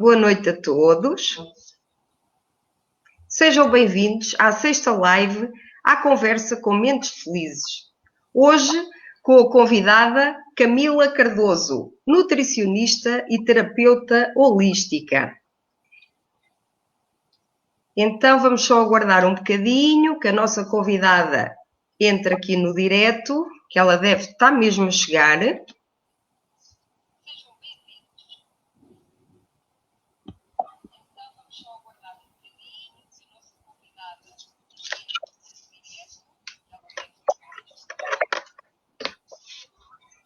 Boa noite a todos. Sejam bem-vindos à sexta live à conversa com Mentes Felizes. Hoje com a convidada Camila Cardoso, nutricionista e terapeuta holística. Então vamos só aguardar um bocadinho que a nossa convidada entre aqui no direto, que ela deve estar mesmo a chegar.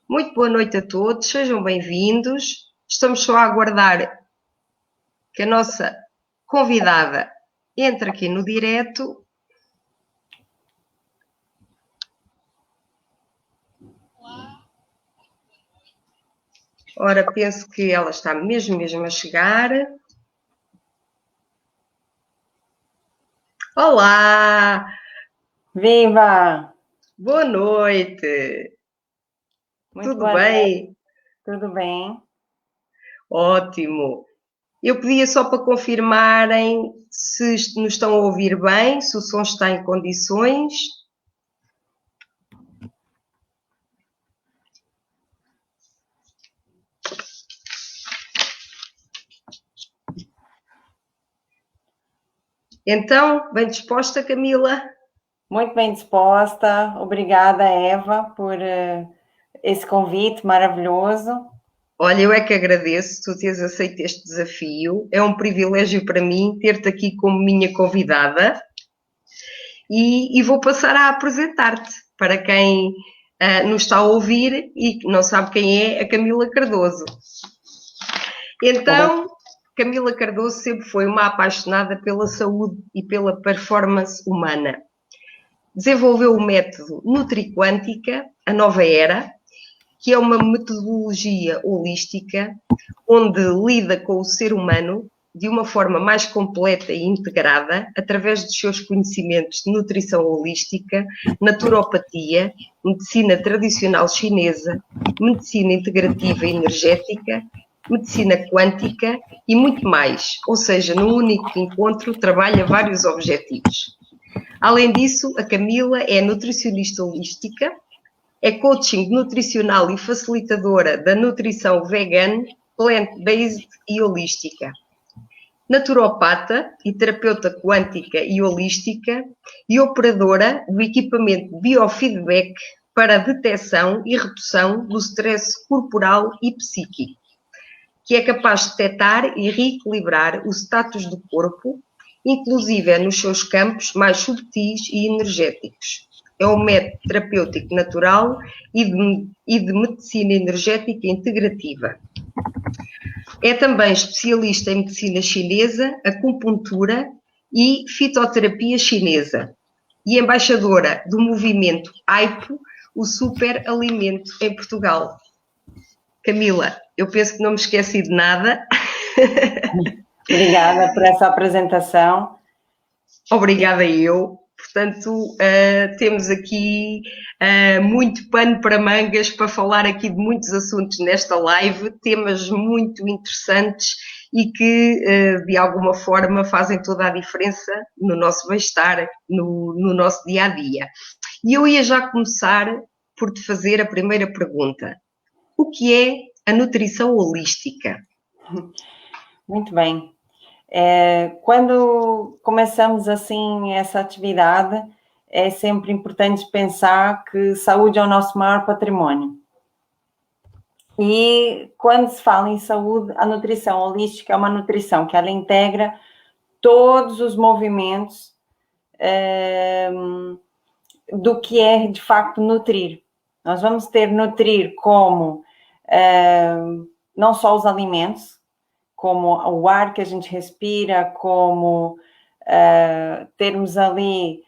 Muito boa noite a todos, sejam bem-vindos. Estamos só a aguardar que a nossa convidada entre aqui no direto. Ora, penso que ela está mesmo a chegar. Olá! Viva! Boa noite! Tudo bem? Tudo bem. Ótimo! Eu pedia só para confirmarem se nos estão a ouvir bem, se o som está em condições. Então, bem disposta, Camila? Muito bem disposta. Obrigada, Eva, por esse convite maravilhoso. Olha, eu é que agradeço tu teres aceito este desafio. É um privilégio para mim ter-te aqui como minha convidada e vou passar a apresentar-te para quem nos está a ouvir e não sabe quem é a Camila Cardoso. Então, Camila Cardoso sempre foi uma apaixonada pela saúde e pela performance humana. Desenvolveu o método Nutriquântica, a nova era, que é uma metodologia holística onde lida com o ser humano de uma forma mais completa e integrada através dos seus conhecimentos de nutrição holística, naturopatia, medicina tradicional chinesa, medicina integrativa e energética, medicina quântica e muito mais, ou seja, num único encontro trabalha vários objetivos. Além disso, a Camila é nutricionista holística, é coaching nutricional e facilitadora da nutrição vegan, plant-based e holística. Naturopata e terapeuta quântica e holística e operadora do equipamento biofeedback para a detecção e redução do stress corporal e psíquico, que é capaz de detectar e reequilibrar o status do corpo, inclusive nos seus campos mais subtis e energéticos. É um método terapêutico natural e de medicina energética integrativa. É também especialista em medicina chinesa, acupuntura e fitoterapia chinesa e embaixadora do movimento AIPO, o superalimento em Portugal. Camila, eu penso que não me esqueci de nada. Obrigada por essa apresentação. Obrigada eu. Portanto, temos aqui muito pano para mangas para falar aqui de muitos assuntos nesta live, temas muito interessantes e que, de alguma forma, fazem toda a diferença no nosso bem-estar, no nosso dia-a-dia. E eu ia já começar por te fazer a primeira pergunta. O que é a nutrição holística? Muito bem. Quando começamos assim essa atividade, é sempre importante pensar que saúde é o nosso maior patrimônio. E quando se fala em saúde, a nutrição holística é uma nutrição que ela integra todos os movimentos do que é de facto nutrir. Nós vamos ter nutrir como não só os alimentos, como o ar que a gente respira, como termos ali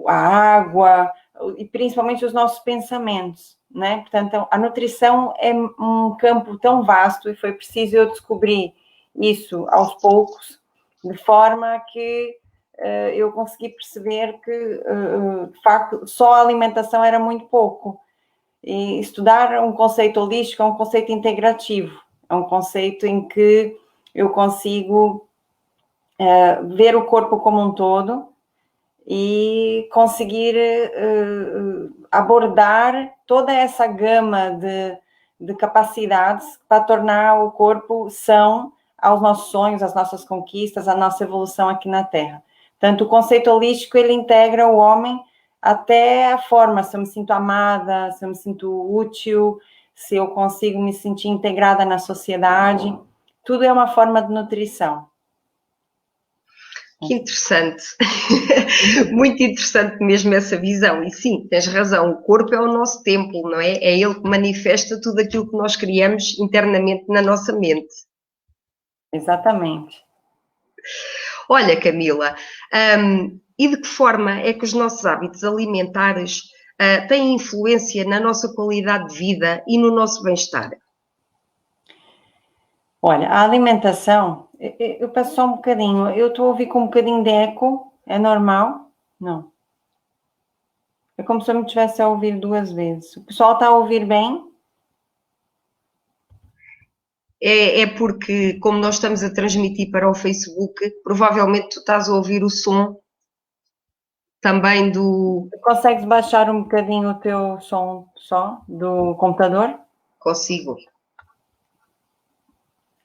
a água e principalmente os nossos pensamentos, né? Portanto, a nutrição é um campo tão vasto e foi preciso eu descobrir isso aos poucos, de forma que eu consegui perceber que, de facto, só a alimentação era muito pouco. E estudar um conceito holístico é um conceito integrativo, é um conceito em que eu consigo ver o corpo como um todo e conseguir abordar toda essa gama de capacidades para tornar o corpo são aos nossos sonhos, às nossas conquistas, à nossa evolução aqui na Terra. Tanto o conceito holístico, ele integra o homem até a forma, se eu me sinto amada, se eu me sinto útil, se eu consigo me sentir integrada na sociedade. Tudo é uma forma de nutrição. Que interessante, muito interessante mesmo essa visão. E sim, tens razão, o corpo é o nosso templo, não é? É ele que manifesta tudo aquilo que nós criamos internamente na nossa mente. Exatamente. Olha, Camila, e de que forma é que os nossos hábitos alimentares têm influência na nossa qualidade de vida e no nosso bem-estar? Olha, a alimentação, eu peço só um bocadinho, eu estou a ouvir com um bocadinho de eco, é normal? Não. É como se eu me estivesse a ouvir duas vezes. O pessoal está a ouvir bem? É porque, como nós estamos a transmitir para o Facebook, provavelmente tu estás a ouvir o som também do... Consegues baixar um bocadinho o teu som só do computador? Consigo.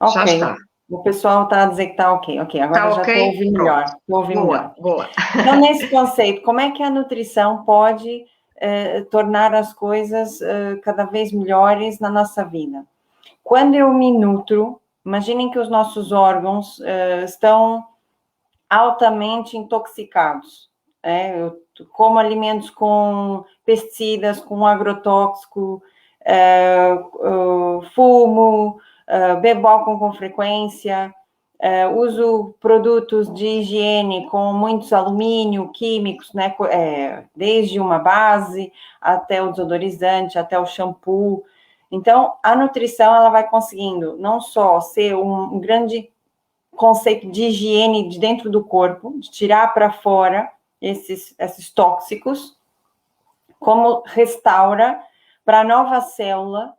Ok. Já está. O pessoal está a dizer que está ok. Ok, agora Está já ok? estou a ouvir melhor. Estou a ouvir melhor. Boa. Então, nesse conceito, como é que a nutrição pode tornar as coisas cada vez melhores na nossa vida? Quando eu me nutro, imaginem que os nossos órgãos estão altamente intoxicados. Eu como alimentos com pesticidas, com agrotóxico, fumo, bebo álcool com frequência, uso produtos de higiene com muitos alumínio, químicos, né? Desde uma base até o desodorizante, até o shampoo. Então, a nutrição ela vai conseguindo não só ser um grande conceito de higiene de dentro do corpo, de tirar para fora esses tóxicos, como restaura para a nova célula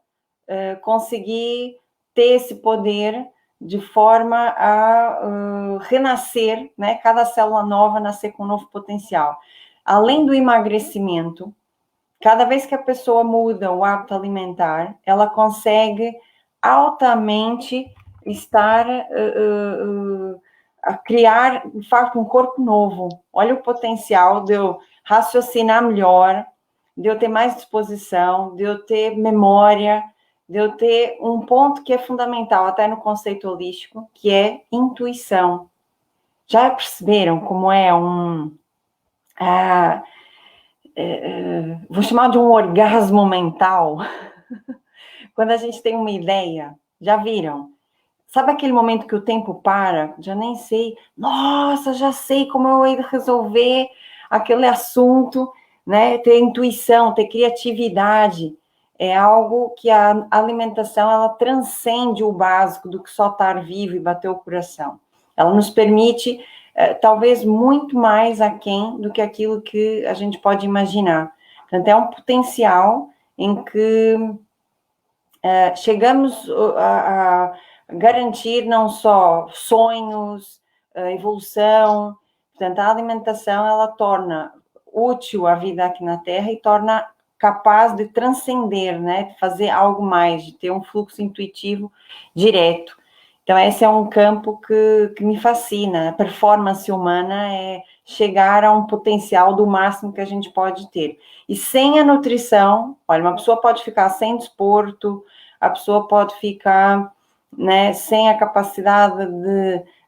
conseguir ter esse poder de forma a renascer, né? Cada célula nova nascer com um novo potencial. Além do emagrecimento, cada vez que a pessoa muda o hábito alimentar, ela consegue altamente estar a criar, de fato, um corpo novo. Olha o potencial de eu raciocinar melhor, de eu ter mais disposição, de eu ter memória, de eu ter um ponto que é fundamental, até no conceito holístico, que é intuição. Já perceberam como é vou chamar de um orgasmo mental? Quando a gente tem uma ideia, já viram? Sabe aquele momento que o tempo para? Já nem sei. Nossa, já sei como eu hei de resolver aquele assunto, né? Ter intuição, ter criatividade. É algo que a alimentação, ela transcende o básico do que só estar vivo e bater o coração. Ela nos permite, talvez, muito mais aquém do que aquilo que a gente pode imaginar. Portanto, é um potencial em que chegamos a garantir não só sonhos, evolução, portanto, a alimentação, ela torna útil a vida aqui na Terra e torna capaz de transcender, né, de fazer algo mais, de ter um fluxo intuitivo direto. Então, esse é um campo que me fascina. A performance humana é chegar a um potencial do máximo que a gente pode ter. E sem a nutrição, olha, uma pessoa pode ficar sem desporto, a pessoa pode ficar, né, sem a capacidade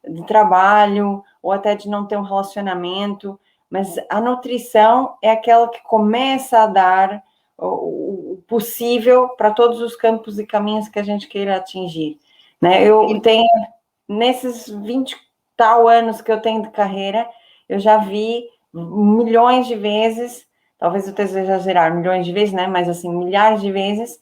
de trabalho, ou até de não ter um relacionamento, mas a nutrição é aquela que começa a dar o possível para todos os campos e caminhos que a gente queira atingir. Né? Eu tenho, nesses 20 tal anos que eu tenho de carreira, eu já vi milhões de vezes, talvez eu esteja a exagerar, milhões de vezes, né? Mas assim, milhares de vezes,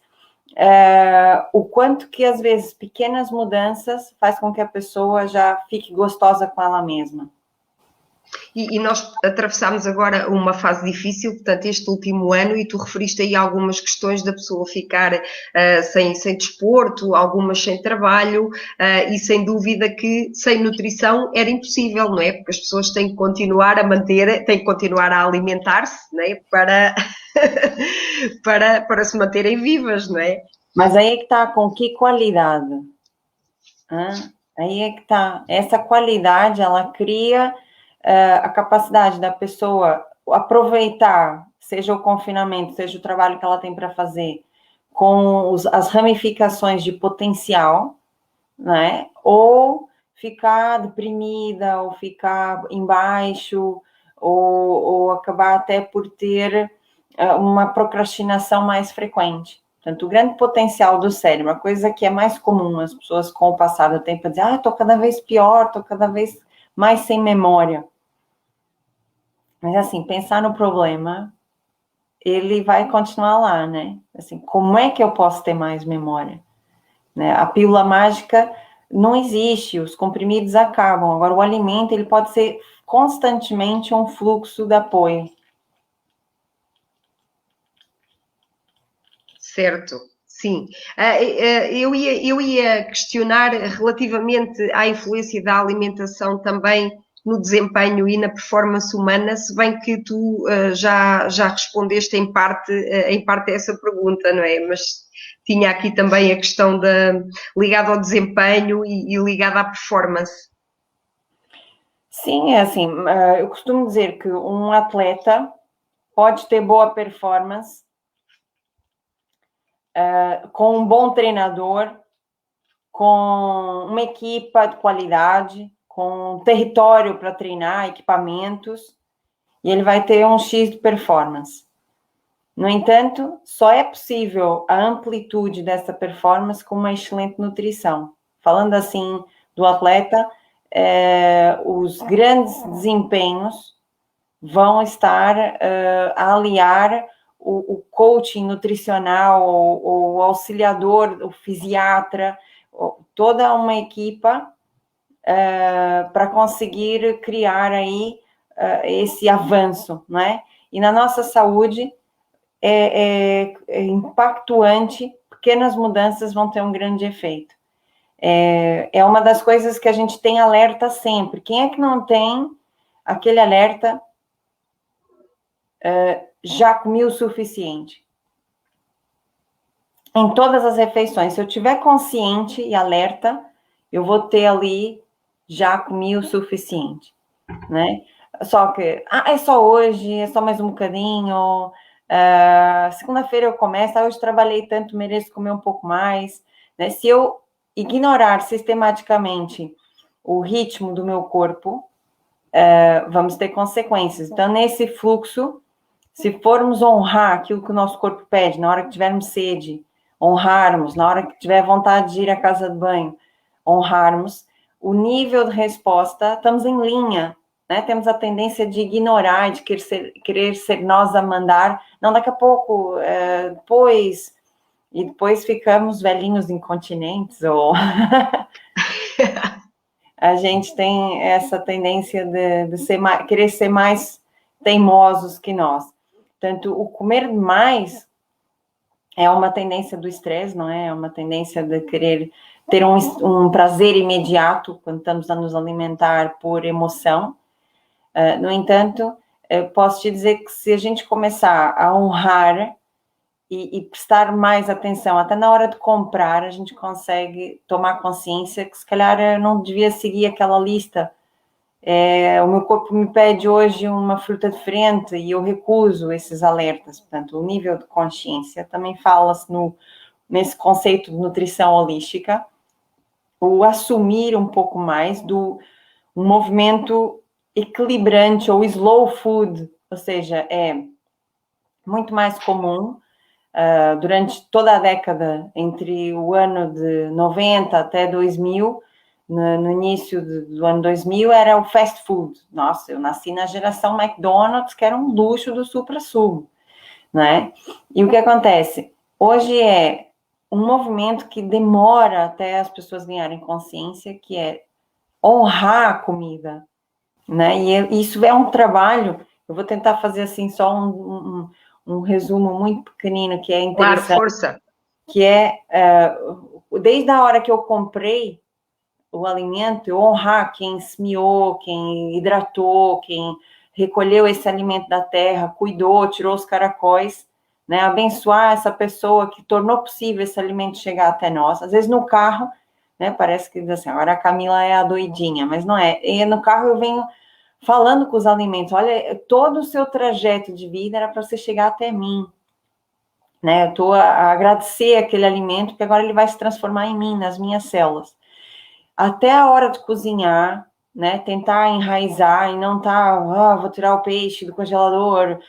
o quanto que às vezes pequenas mudanças faz com que a pessoa já fique gostosa com ela mesma. E nós atravessámos agora uma fase difícil, portanto, este último ano, e tu referiste aí algumas questões da pessoa ficar sem desporto, algumas sem trabalho, e sem dúvida que sem nutrição era impossível, não é? Porque as pessoas têm que continuar a manter, têm que continuar a alimentar-se, não é? Para se manterem vivas, não é? Mas aí é que está, com que qualidade? Aí é que está. Essa qualidade, ela cria a capacidade da pessoa aproveitar, seja o confinamento, seja o trabalho que ela tem para fazer, com as ramificações de potencial, né? Ou ficar deprimida, ou ficar embaixo, ou acabar até por ter uma procrastinação mais frequente. Portanto, o grande potencial do cérebro, a coisa que é mais comum as pessoas com o passado do tempo dizer, estou cada vez pior, estou cada vez mais sem memória. Mas assim, pensar no problema, ele vai continuar lá, né? Assim, como é que eu posso ter mais memória? Né? A pílula mágica não existe, os comprimidos acabam. Agora, o alimento, ele pode ser constantemente um fluxo de apoio. Certo, sim. Eu ia questionar relativamente à influência da alimentação também no desempenho e na performance humana, se bem que tu já respondeste em parte a essa pergunta, não é? Mas tinha aqui também a questão ligada ao desempenho e ligada à performance. Sim, é assim, eu costumo dizer que um atleta pode ter boa performance com um bom treinador, com uma equipa de qualidade, com um território para treinar, equipamentos, e ele vai ter um X de performance. No entanto, só é possível a amplitude dessa performance com uma excelente nutrição. Falando assim do atleta, os grandes desempenhos vão estar a aliar o coaching nutricional, o auxiliador, o fisiatra, toda uma equipa para conseguir criar aí esse avanço, não é? E na nossa saúde é impactuante, pequenas mudanças vão ter um grande efeito. É uma das coisas que a gente tem alerta sempre. Quem é que não tem aquele alerta já comi o suficiente? Em todas as refeições, se eu tiver consciente e alerta, eu vou ter ali já comi o suficiente, né? Só que, é só hoje, é só mais um bocadinho, segunda-feira eu começo, hoje trabalhei tanto, mereço comer um pouco mais, né? Se eu ignorar sistematicamente o ritmo do meu corpo, vamos ter consequências. Então, nesse fluxo, se formos honrar aquilo que o nosso corpo pede, na hora que tivermos sede, honrarmos, na hora que tiver vontade de ir à casa de banho, honrarmos, o nível de resposta, estamos em linha, né? Temos a tendência de ignorar, de querer ser nós a mandar, não, daqui a pouco, depois ficamos velhinhos incontinentes, ou a gente tem essa tendência de querer ser mais teimosos que nós. Portanto, o comer mais é uma tendência do estresse, não é? É uma tendência de querer ter um prazer imediato quando estamos a nos alimentar por emoção. No entanto, posso te dizer que se a gente começar a honrar e prestar mais atenção, até na hora de comprar, a gente consegue tomar consciência que se calhar eu não devia seguir aquela lista. O meu corpo me pede hoje uma fruta diferente e eu recuso esses alertas. Portanto, o nível de consciência também fala-se nesse conceito de nutrição holística, o assumir um pouco mais do um movimento equilibrante ou slow food, ou seja, é muito mais comum durante toda a década, entre o ano de 90 até 2000, no início do ano 2000, era o fast food. Nossa, eu nasci na geração McDonald's, que era um luxo do supra-sumo, né? E o que acontece? Hoje é um movimento que demora até as pessoas ganharem consciência, que é honrar a comida. né? E isso é um trabalho, eu vou tentar fazer assim só um resumo muito pequenino, que é interessante. Claro, força. Que é, desde a hora que eu comprei o alimento, eu honrar quem semeou, quem hidratou, quem recolheu esse alimento da terra, cuidou, tirou os caracóis, né? Abençoar essa pessoa que tornou possível esse alimento chegar até nós. Às vezes no carro, né? Parece que diz assim, agora a Camila é a doidinha, mas não é. E no carro eu venho falando com os alimentos, olha, todo o seu trajeto de vida era para você chegar até mim, né? Eu estou a agradecer aquele alimento, porque agora ele vai se transformar em mim, nas minhas células. Até a hora de cozinhar, né? Tentar enraizar e não vou tirar o peixe do congelador,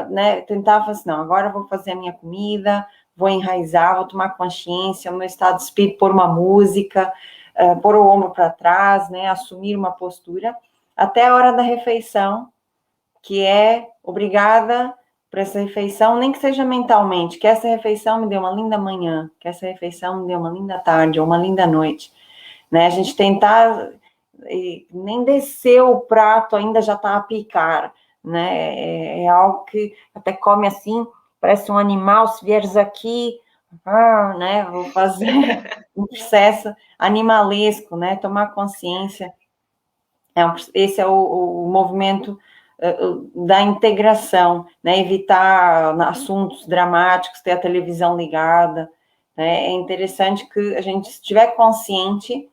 né? Tentar fazer assim, não, agora eu vou fazer a minha comida, vou enraizar, vou tomar consciência, o meu estado de espírito, pôr uma música, pôr o ombro para trás, né? Assumir uma postura, até a hora da refeição, que é obrigada por essa refeição, nem que seja mentalmente, que essa refeição me dê uma linda manhã, que essa refeição me dê uma linda tarde ou uma linda noite, né? A gente tentar, nem descer o prato ainda já está a picar, né? É algo que até come assim, parece um animal, se vieres aqui, né? Vou fazer um processo animalesco, né? Tomar consciência. Esse é o movimento da integração, né? Evitar assuntos dramáticos, ter a televisão ligada, né? É interessante que a gente, se estiver consciente,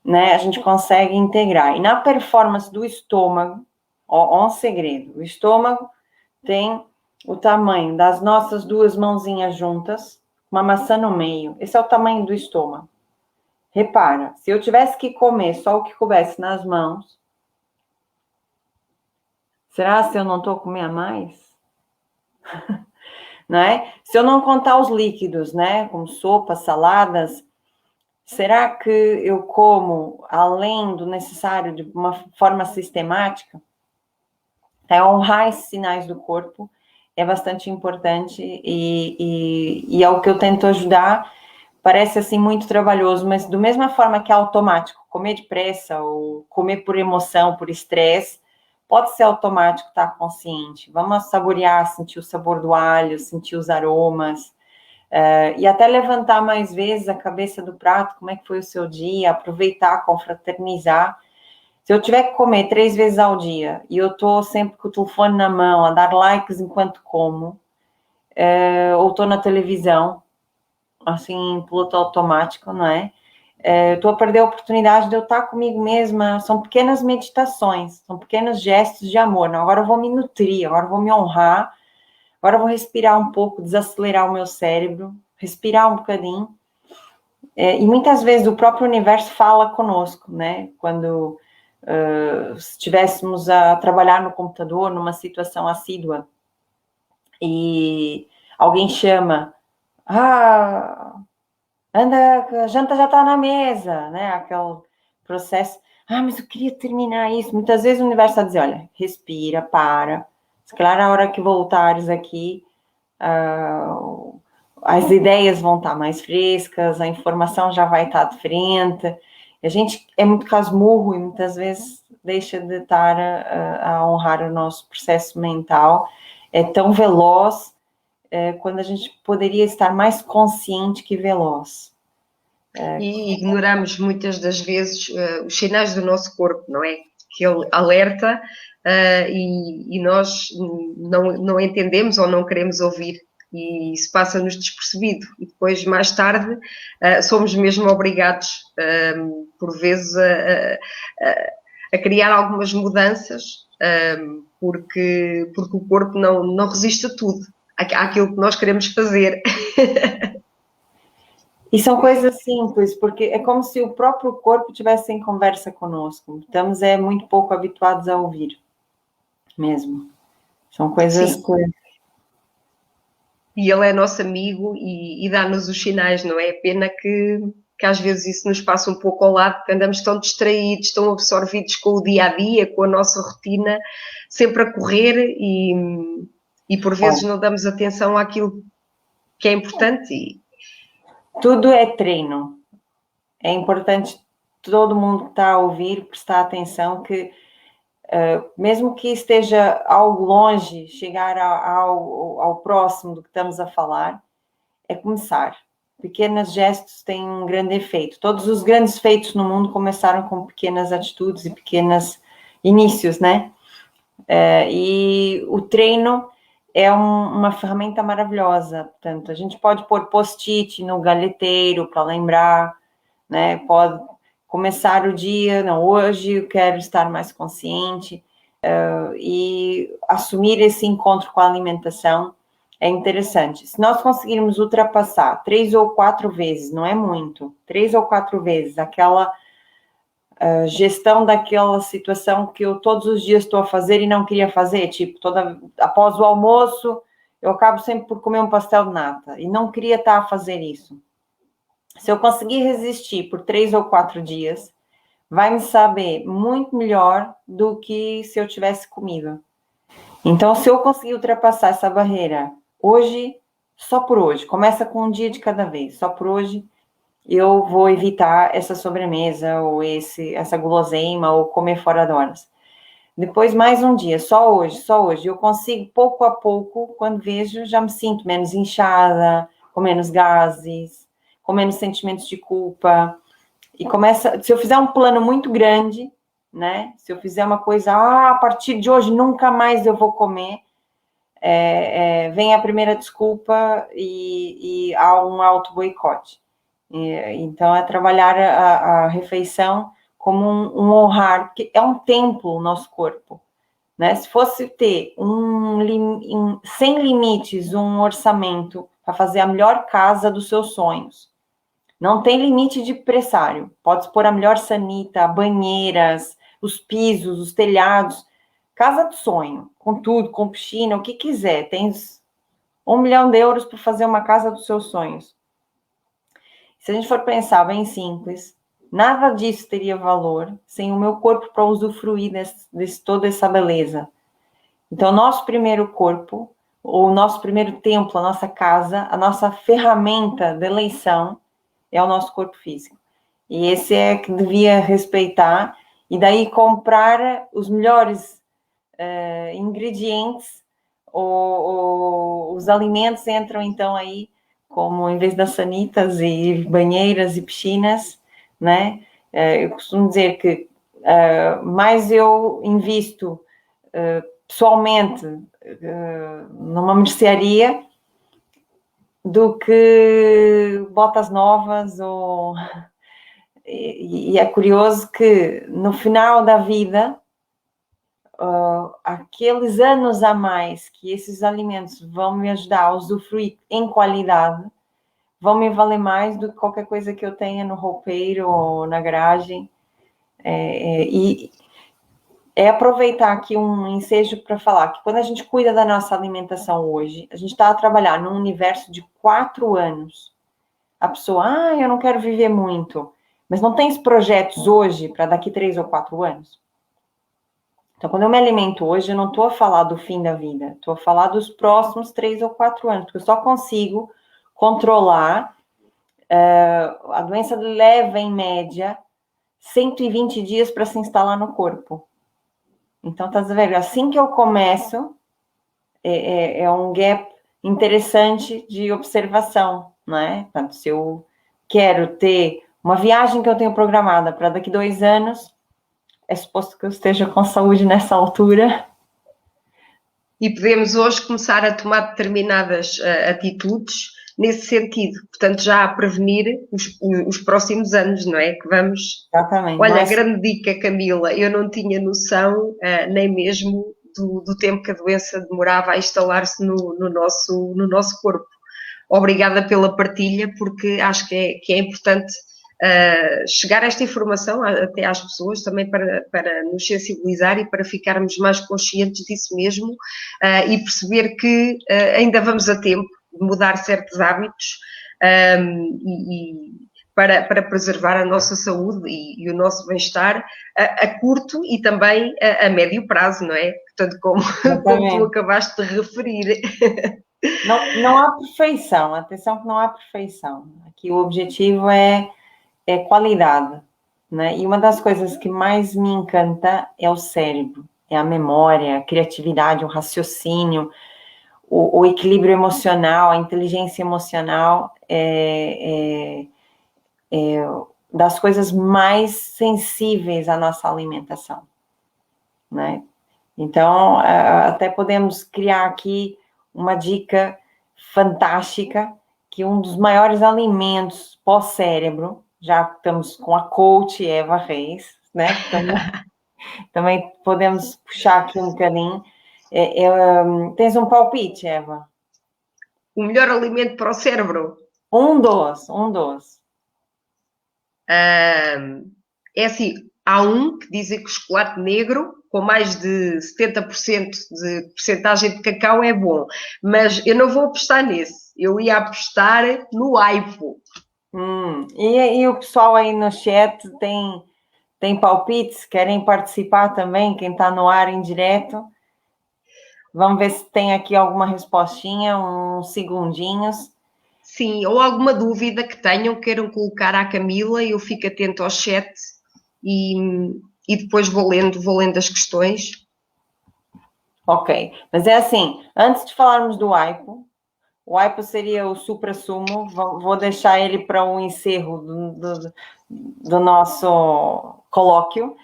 né, a gente consegue integrar. E na performance do estômago, ó, um segredo, o estômago tem o tamanho das nossas duas mãozinhas juntas, uma maçã no meio, esse é o tamanho do estômago. Repara, se eu tivesse que comer só o que coubesse nas mãos, será se eu não estou comendo a mais? Né? Se eu não contar os líquidos, né, como sopas, saladas, será que eu como além do necessário de uma forma sistemática? É honrar esses sinais do corpo é bastante importante e é o que eu tento ajudar. Parece assim muito trabalhoso, mas da mesma forma que é automático, comer depressa ou comer por emoção, por estresse, pode ser automático, estar consciente. Vamos saborear, sentir o sabor do alho, sentir os aromas, e até levantar mais vezes a cabeça do prato, como é que foi o seu dia, aproveitar, confraternizar. Se eu tiver que comer 3 vezes ao dia e eu estou sempre com o telefone na mão, a dar likes enquanto como, ou estou na televisão, assim, piloto automático, não é? Estou a perder a oportunidade de eu estar comigo mesma. São pequenas meditações, são pequenos gestos de amor. Não, agora eu vou me nutrir, agora eu vou me honrar, agora eu vou respirar um pouco, desacelerar o meu cérebro, respirar um bocadinho. E muitas vezes o próprio universo fala conosco, né? Quando se estivéssemos a trabalhar no computador, numa situação assídua, e alguém chama, anda, a janta já está na mesa, né? Aquele processo, mas eu queria terminar isso. Muitas vezes o universo está dizendo, olha, respira, para. Se calhar a hora que voltares aqui, as ideias vão estar mais frescas, a informação já vai estar diferente. A gente é muito casmurro e muitas vezes deixa de estar a honrar o nosso processo mental. É tão veloz quando a gente poderia estar mais consciente que veloz. E ignoramos muitas das vezes os sinais do nosso corpo, não é? Que ele alerta e nós não entendemos ou não queremos ouvir. E isso passa-nos despercebido. E depois, mais tarde, somos mesmo obrigados, por vezes, a criar algumas mudanças, porque o corpo não resiste a tudo, àquilo que nós queremos fazer. E são coisas simples, porque é como se o próprio corpo estivesse em conversa conosco. Estamos muito pouco habituados a ouvir, mesmo. São coisas... Sim. E ele é nosso amigo e dá-nos os sinais, não é? Pena que às vezes isso nos passa um pouco ao lado, porque andamos tão distraídos, tão absorvidos com o dia-a-dia, com a nossa rotina, sempre a correr e por vezes não damos atenção àquilo que é importante. Tudo é treino. É importante todo mundo que está a ouvir prestar atenção que, mesmo que esteja algo longe, chegar ao próximo do que estamos a falar, é começar. Pequenos gestos têm um grande efeito. Todos os grandes feitos no mundo começaram com pequenas atitudes e pequenos inícios, né? E o treino é uma ferramenta maravilhosa. Portanto, a gente pode pôr post-it no galeteiro para lembrar, né? Pode começar o dia, não, hoje eu quero estar mais consciente, e assumir esse encontro com a alimentação é interessante. Se nós conseguirmos ultrapassar 3 ou 4 vezes, não é muito, 3 ou 4 vezes, aquela gestão daquela situação que eu todos os dias estou a fazer e não queria fazer, tipo, após o almoço, eu acabo sempre por comer um pastel de nata, e não queria estar a fazer isso. Se eu conseguir resistir por 3 ou 4 dias, vai me saber muito melhor do que se eu tivesse comido. Então, se eu conseguir ultrapassar essa barreira hoje, só por hoje, começa com um dia de cada vez, só por hoje, eu vou evitar essa sobremesa, ou essa guloseima, ou comer fora de horas. Depois, mais um dia, só hoje, eu consigo, pouco a pouco, quando vejo, já me sinto menos inchada, com menos gases, com menos sentimentos de culpa. E se eu fizer um plano muito grande, né? Se eu fizer uma coisa, a partir de hoje nunca mais eu vou comer, vem a primeira desculpa e há um auto-boicote. Então, é trabalhar a refeição como um honrar, porque é um templo o nosso corpo, né? Se fosse ter sem limites, um orçamento para fazer a melhor casa dos seus sonhos, não tem limite de pressário. Pode pôr a melhor sanita, banheiras, os pisos, os telhados. Casa de sonho, com tudo, com piscina, o que quiser. Tens 1 milhão de euros para fazer uma casa dos seus sonhos. Se a gente for pensar bem simples, nada disso teria valor sem o meu corpo para usufruir de toda essa beleza. Então, nosso primeiro corpo, o nosso primeiro templo, a nossa casa, a nossa ferramenta de eleição é o nosso corpo físico. E esse é que devia respeitar, e daí comprar os melhores ingredientes, ou os alimentos entram então aí, como em vez das sanitas e banheiras e piscinas, né? Eu costumo dizer que mais eu invisto pessoalmente numa mercearia do que botas novas, e é curioso que no final da vida, aqueles anos a mais que esses alimentos vão me ajudar a usufruir em qualidade, vão me valer mais do que qualquer coisa que eu tenha no roupeiro ou na garagem. E aproveitar aqui um ensejo para falar que quando a gente cuida da nossa alimentação hoje, a gente está a trabalhar num universo de 4 anos. A pessoa, eu não quero viver muito, mas não tem projetos hoje para daqui 3 ou 4 anos? Então, quando eu me alimento hoje, eu não estou a falar do fim da vida, estou a falar dos próximos 3 ou 4 anos, porque eu só consigo controlar. A doença leva, em média, 120 dias para se instalar no corpo. Então, tá vendo? Assim que eu começo, é um gap interessante de observação, né? Portanto, se eu quero ter uma viagem que eu tenho programada para daqui 2 anos, é suposto que eu esteja com saúde nessa altura. E podemos hoje começar a tomar determinadas atitudes nesse sentido. Portanto, já a prevenir os próximos anos, não é? Que vamos... Exatamente. Olha, grande dica, Camila. Eu não tinha noção, nem mesmo do tempo que a doença demorava a instalar-se no nosso corpo. Obrigada pela partilha, porque acho que é importante chegar esta informação até às pessoas, também para nos sensibilizar e para ficarmos mais conscientes disso mesmo, e perceber que ainda vamos a tempo de mudar certos hábitos, para preservar a nossa saúde e o nosso bem-estar a curto e também a médio prazo, não é? Portanto, como tu acabaste de referir. Não há perfeição, atenção que não há perfeição. Aqui o objetivo é qualidade. né? E uma das coisas que mais me encanta é o cérebro, é a memória, a criatividade, o raciocínio, o equilíbrio emocional, a inteligência emocional das coisas mais sensíveis à nossa alimentação, né? Então, até podemos criar aqui uma dica fantástica, que um dos maiores alimentos pós-cérebro, já estamos com a coach Eva Reis, né? Também podemos puxar aqui um bocadinho. Tens um palpite, Eva? O melhor alimento para o cérebro? Um dos. É assim, há um que dizem que o chocolate negro, com mais de 70% de porcentagem de cacau, é bom. Mas eu não vou apostar nesse. Eu ia apostar no aipo. E o pessoal aí no chat tem palpites? Querem participar também? Quem está no ar em direto? Vamos ver se tem aqui alguma respostinha, uns segundinhos. Sim, ou alguma dúvida que tenham, queiram colocar à Camila, eu fico atento ao chat e depois vou lendo as questões. Ok, mas é assim, antes de falarmos do aipo, o aipo seria o supra-sumo, vou deixar ele para o encerro do nosso colóquio,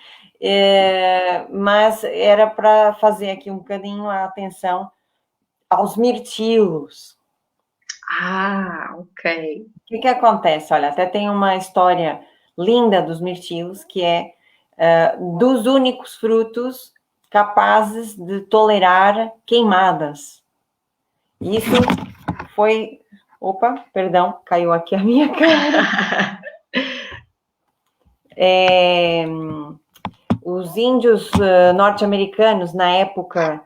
mas era para fazer aqui um bocadinho a atenção aos mirtilos. Ok. O que acontece? Olha, até tem uma história linda dos mirtilos, que é dos únicos frutos capazes de tolerar queimadas. Isso foi... Opa, perdão, caiu aqui a minha câmera. Os índios norte-americanos, na época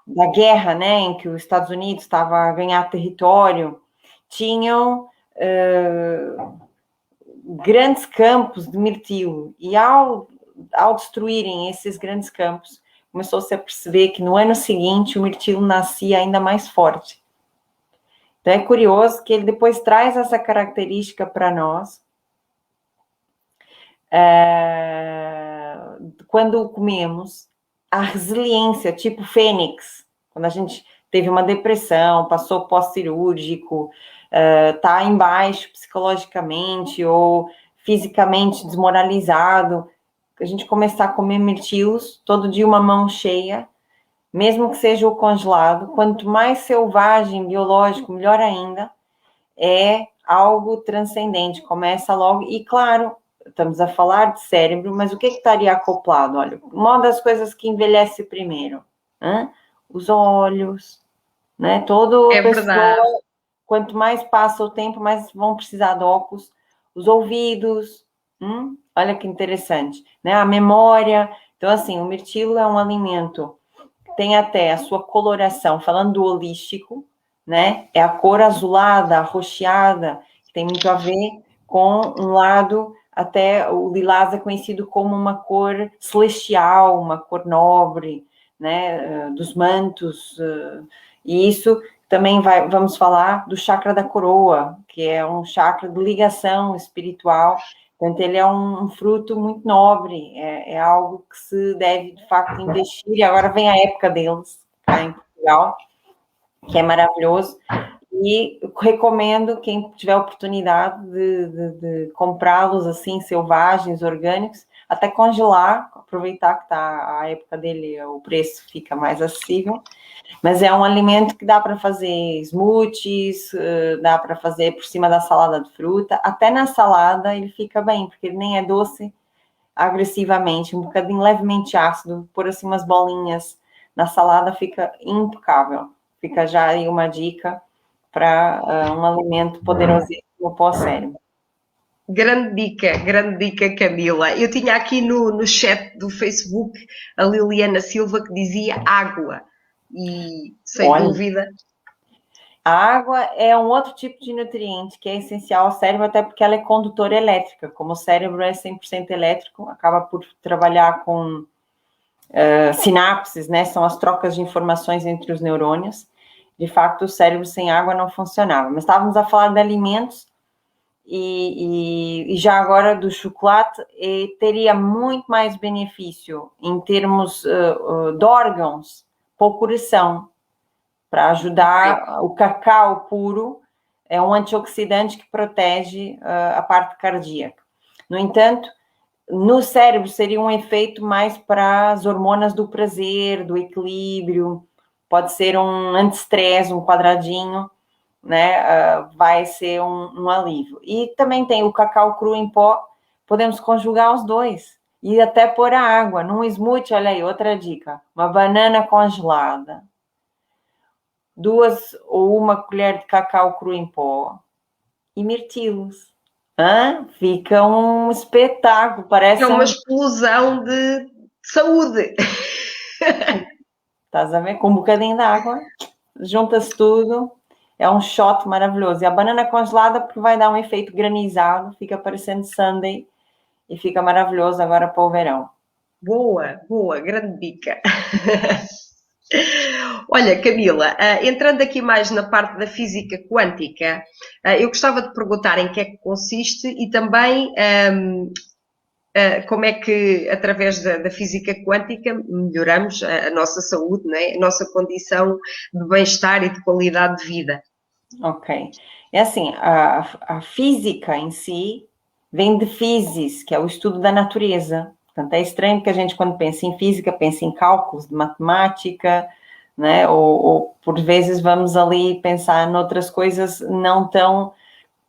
da guerra, né, em que os Estados Unidos estava a ganhar território, tinham grandes campos de mirtilo. E ao destruírem esses grandes campos, começou-se a perceber que no ano seguinte o mirtilo nascia ainda mais forte. Então é curioso que ele depois traz essa característica para nós. Quando o comemos, a resiliência, tipo fênix, quando a gente teve uma depressão, passou pós-cirúrgico, está embaixo psicologicamente ou fisicamente desmoralizado, a gente começar a comer mirtilos, todo dia uma mão cheia, mesmo que seja o congelado, quanto mais selvagem, biológico, melhor ainda, é algo transcendente, começa logo, e claro, estamos a falar de cérebro, mas o que estaria acoplado? Olha, uma das coisas que envelhece primeiro, os olhos, né? Toda pessoa, verdade. quanto mais passa o tempo, mais vão precisar de óculos, os ouvidos, olha que interessante, né? A memória. Então, assim, o mirtilo é um alimento, tem até a sua coloração, falando do holístico, né? É a cor azulada, arroxeada, que tem muito a ver com um lado, até o lilás é conhecido como uma cor celestial, uma cor nobre, né? Dos mantos, e isso também vamos falar do chakra da coroa, que é um chakra de ligação espiritual. Portanto, ele é um fruto muito nobre, é algo que se deve, de facto, investir. E agora vem a época deles, cá em Portugal, que é maravilhoso. E recomendo, quem tiver oportunidade de comprá-los assim, selvagens, orgânicos, até congelar, aproveitar que está a época dele, o preço fica mais acessível. Mas é um alimento que dá para fazer smoothies, dá para fazer por cima da salada de fruta. Até na salada ele fica bem, porque ele nem é doce agressivamente, um bocadinho levemente ácido. Pôr assim umas bolinhas na salada fica impecável. Fica já aí uma dica para um alimento poderosíssimo pós-cérebro. Grande dica, Camila. Eu tinha aqui no chat do Facebook a Liliana Silva que dizia água. E, sem dúvida... A água é um outro tipo de nutriente que é essencial ao cérebro, até porque ela é condutora elétrica. Como o cérebro é 100% elétrico, acaba por trabalhar com sinapses, né? São as trocas de informações entre os neurônios. De fato, o cérebro sem água não funcionava. Mas estávamos a falar de alimentos e já agora do chocolate teria muito mais benefício em termos de órgãos para o coração, para ajudar. O cacau puro é um antioxidante que protege a parte cardíaca. No entanto, no cérebro seria um efeito mais para as hormonas do prazer, do equilíbrio, pode ser um anti-estresse, um quadradinho, né? Vai ser um alívio. E também tem o cacau cru em pó, podemos conjugar os dois. E até pôr a água num smoothie, olha aí, outra dica. Uma banana congelada, 2 ou 1 colher de cacau cru em pó e mirtilos. Fica um espetáculo, parece é uma explosão de saúde. Estás a ver? Com um bocadinho de água, junta-se tudo, é um shot maravilhoso. E a banana congelada, porque vai dar um efeito granizado, fica parecendo sundae e fica maravilhoso agora para o verão. Boa, boa, grande dica. Olha, Camila, entrando aqui mais na parte da física quântica, eu gostava de perguntar em que é que consiste e também como é que, através da física quântica, melhoramos a nossa saúde, não é? A nossa condição de bem-estar e de qualidade de vida. Ok. É assim, a física em si vem de physis, que é o estudo da natureza. Portanto, é estranho que a gente, quando pensa em física, pensa em cálculos de matemática, né? Ou por vezes vamos ali pensar noutras coisas não tão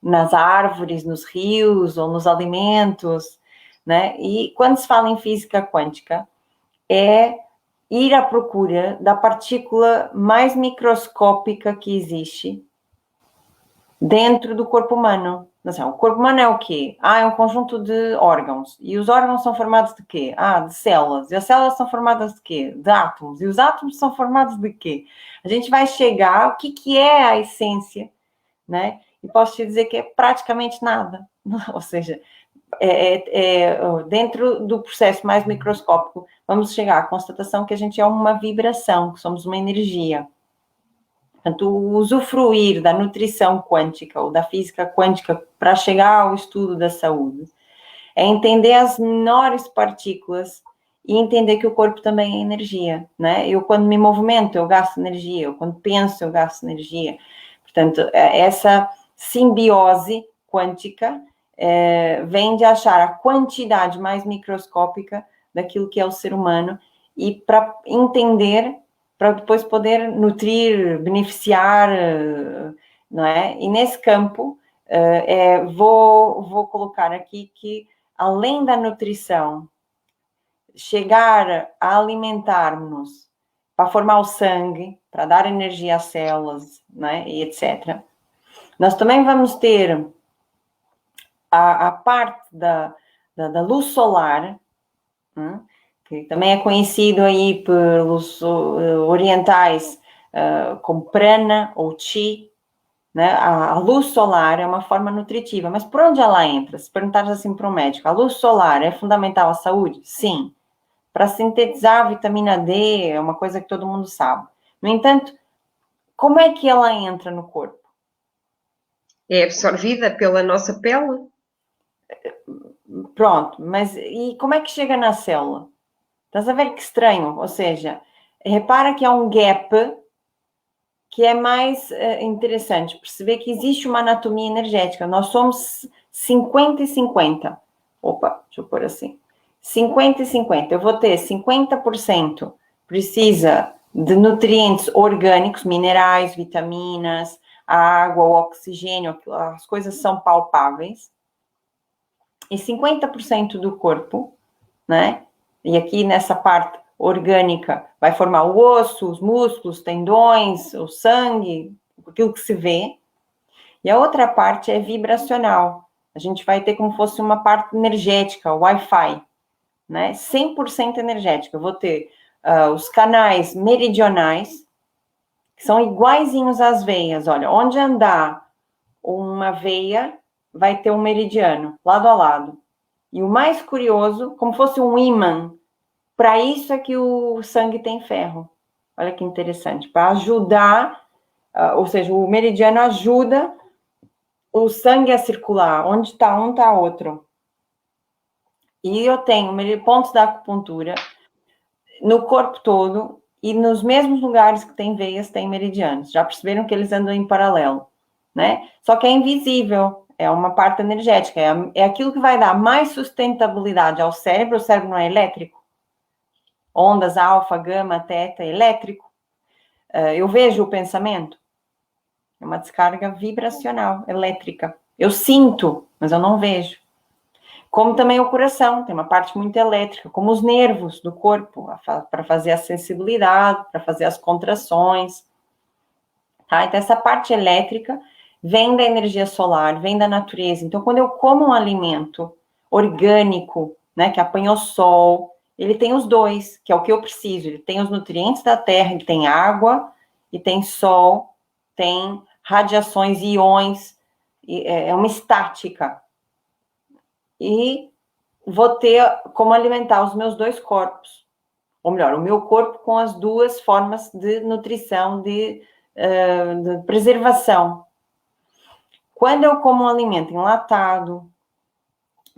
nas árvores, nos rios ou nos alimentos, né? E quando se fala em física quântica, é ir à procura da partícula mais microscópica que existe dentro do corpo humano. O corpo humano é o quê? É um conjunto de órgãos. E os órgãos são formados de quê? De células. E as células são formadas de quê? De átomos. E os átomos são formados de quê? A gente vai chegar ao que é a essência, né? E posso te dizer que é praticamente nada. Ou seja, dentro do processo mais microscópico, vamos chegar à constatação que a gente é uma vibração, que somos uma energia. Portanto, o usufruir da nutrição quântica ou da física quântica para chegar ao estudo da saúde é entender as menores partículas e entender que o corpo também é energia, né? Eu, quando me movimento, eu gasto energia. Eu, quando penso, eu gasto energia. Portanto, essa simbiose quântica vem de achar a quantidade mais microscópica daquilo que é o ser humano e para entender, para depois poder nutrir, beneficiar, não é? E nesse campo, vou colocar aqui que, além da nutrição, chegar a alimentar-nos para formar o sangue, para dar energia às células, né, e etc. Nós também vamos ter a parte da luz solar, que também é conhecido aí pelos orientais como prana ou chi, né? A luz solar é uma forma nutritiva, mas por onde ela entra? Se perguntares assim para um médico, a luz solar é fundamental à saúde? Sim. Para sintetizar a vitamina D é uma coisa que todo mundo sabe. No entanto, como é que ela entra no corpo? É absorvida pela nossa pele? Pronto, mas e como é que chega na célula? Estás a ver que estranho? Ou seja, repara que há um gap que é mais interessante, perceber que existe uma anatomia energética. Nós somos 50 e 50. Opa, deixa eu pôr assim. 50 e 50. Eu vou ter 50% precisa de nutrientes orgânicos, minerais, vitaminas, a água, o oxigênio, as coisas são palpáveis. E 50% do corpo, né? E aqui nessa parte orgânica vai formar o osso, os músculos, tendões, o sangue, aquilo que se vê. E a outra parte é vibracional. A gente vai ter como fosse uma parte energética, o Wi-Fi, né? 100% energética. Eu vou ter os canais meridionais, que são iguaizinhos às veias. Olha, onde andar uma veia, vai ter um meridiano, lado a lado. E o mais curioso, como fosse um ímã, para isso é que o sangue tem ferro. Olha que interessante. Para ajudar, ou seja, o meridiano ajuda o sangue é circular, onde está um, está outro. E eu tenho pontos da acupuntura no corpo todo e nos mesmos lugares que tem veias, tem meridianos. Já perceberam que eles andam em paralelo, né? Só que é invisível, é uma parte energética, é aquilo que vai dar mais sustentabilidade ao cérebro. O cérebro não é elétrico? Ondas alfa, gama, teta, elétrico. Eu vejo o pensamento. É uma descarga vibracional, elétrica. Eu sinto, mas eu não vejo. Como também o coração, tem uma parte muito elétrica, como os nervos do corpo, para fazer a sensibilidade, para fazer as contrações. Tá? Então, essa parte elétrica vem da energia solar, vem da natureza. Então, quando eu como um alimento orgânico, né, que apanhou sol, ele tem os dois, que é o que eu preciso. Ele tem os nutrientes da terra, ele tem água, e tem sol, tem radiações, íons, é uma estática. E vou ter como alimentar os meus dois corpos. Ou melhor, o meu corpo com as duas formas de nutrição, de preservação. Quando eu como um alimento enlatado,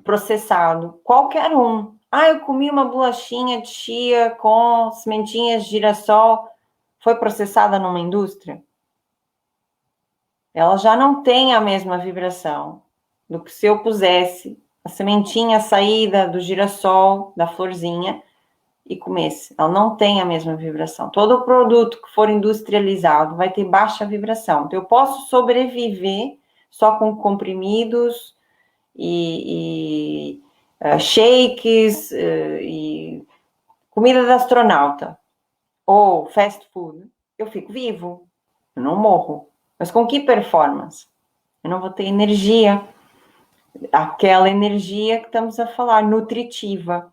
processado, qualquer um. Eu comi uma bolachinha de chia com sementinhas de girassol, foi processada numa indústria? Ela já não tem a mesma vibração do que se eu pusesse a sementinha saída do girassol, da florzinha, e comesse. Ela não tem a mesma vibração. Todo produto que for industrializado vai ter baixa vibração. Então, eu posso sobreviver só com comprimidos e shakes e comida de astronauta ou fast food. Eu fico vivo, eu não morro. Mas com que performance? Eu não vou ter energia. Aquela energia que estamos a falar, nutritiva.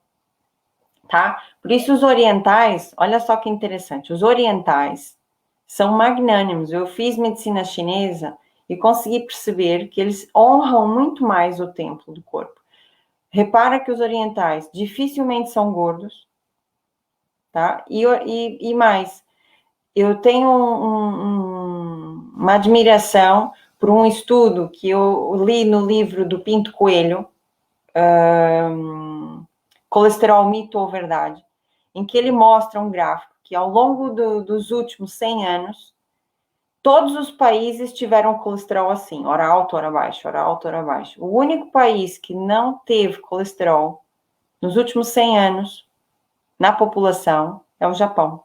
Tá? Por isso os orientais, olha só que interessante, os orientais são magnânimos. Eu fiz medicina chinesa e consegui perceber que eles honram muito mais o templo do corpo. Repara que os orientais dificilmente são gordos, tá? E mais, eu tenho uma admiração por um estudo que eu li no livro do Pinto Coelho, Colesterol, Mito ou Verdade, em que ele mostra um gráfico que ao longo dos últimos 100 anos, todos os países tiveram colesterol assim, hora alto, hora baixo, hora alto, hora baixo. O único país que não teve colesterol nos últimos 100 anos na população é o Japão.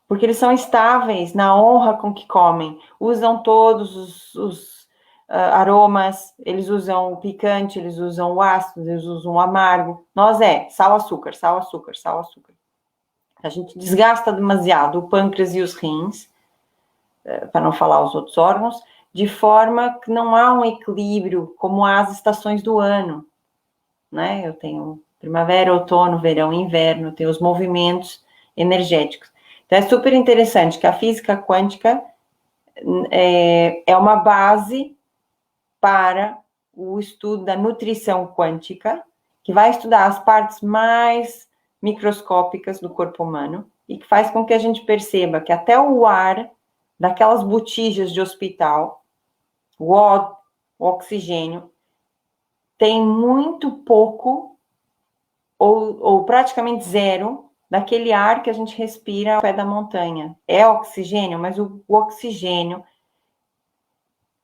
Porque eles são estáveis na honra com que comem, usam todos os aromas, eles usam o picante, eles usam o ácido, eles usam o amargo. Nós sal, açúcar, sal, açúcar, sal, açúcar. A gente desgasta demasiado o pâncreas e os rins, para não falar os outros órgãos, de forma que não há um equilíbrio como há as estações do ano, né? Eu tenho primavera, outono, verão, inverno, eu tenho os movimentos energéticos. Então, é super interessante que a física quântica é uma base para o estudo da nutrição quântica, que vai estudar as partes mais microscópicas do corpo humano e que faz com que a gente perceba que até o ar daquelas botijas de hospital, o oxigênio, tem muito pouco ou praticamente zero daquele ar que a gente respira ao pé da montanha. É oxigênio, mas o oxigênio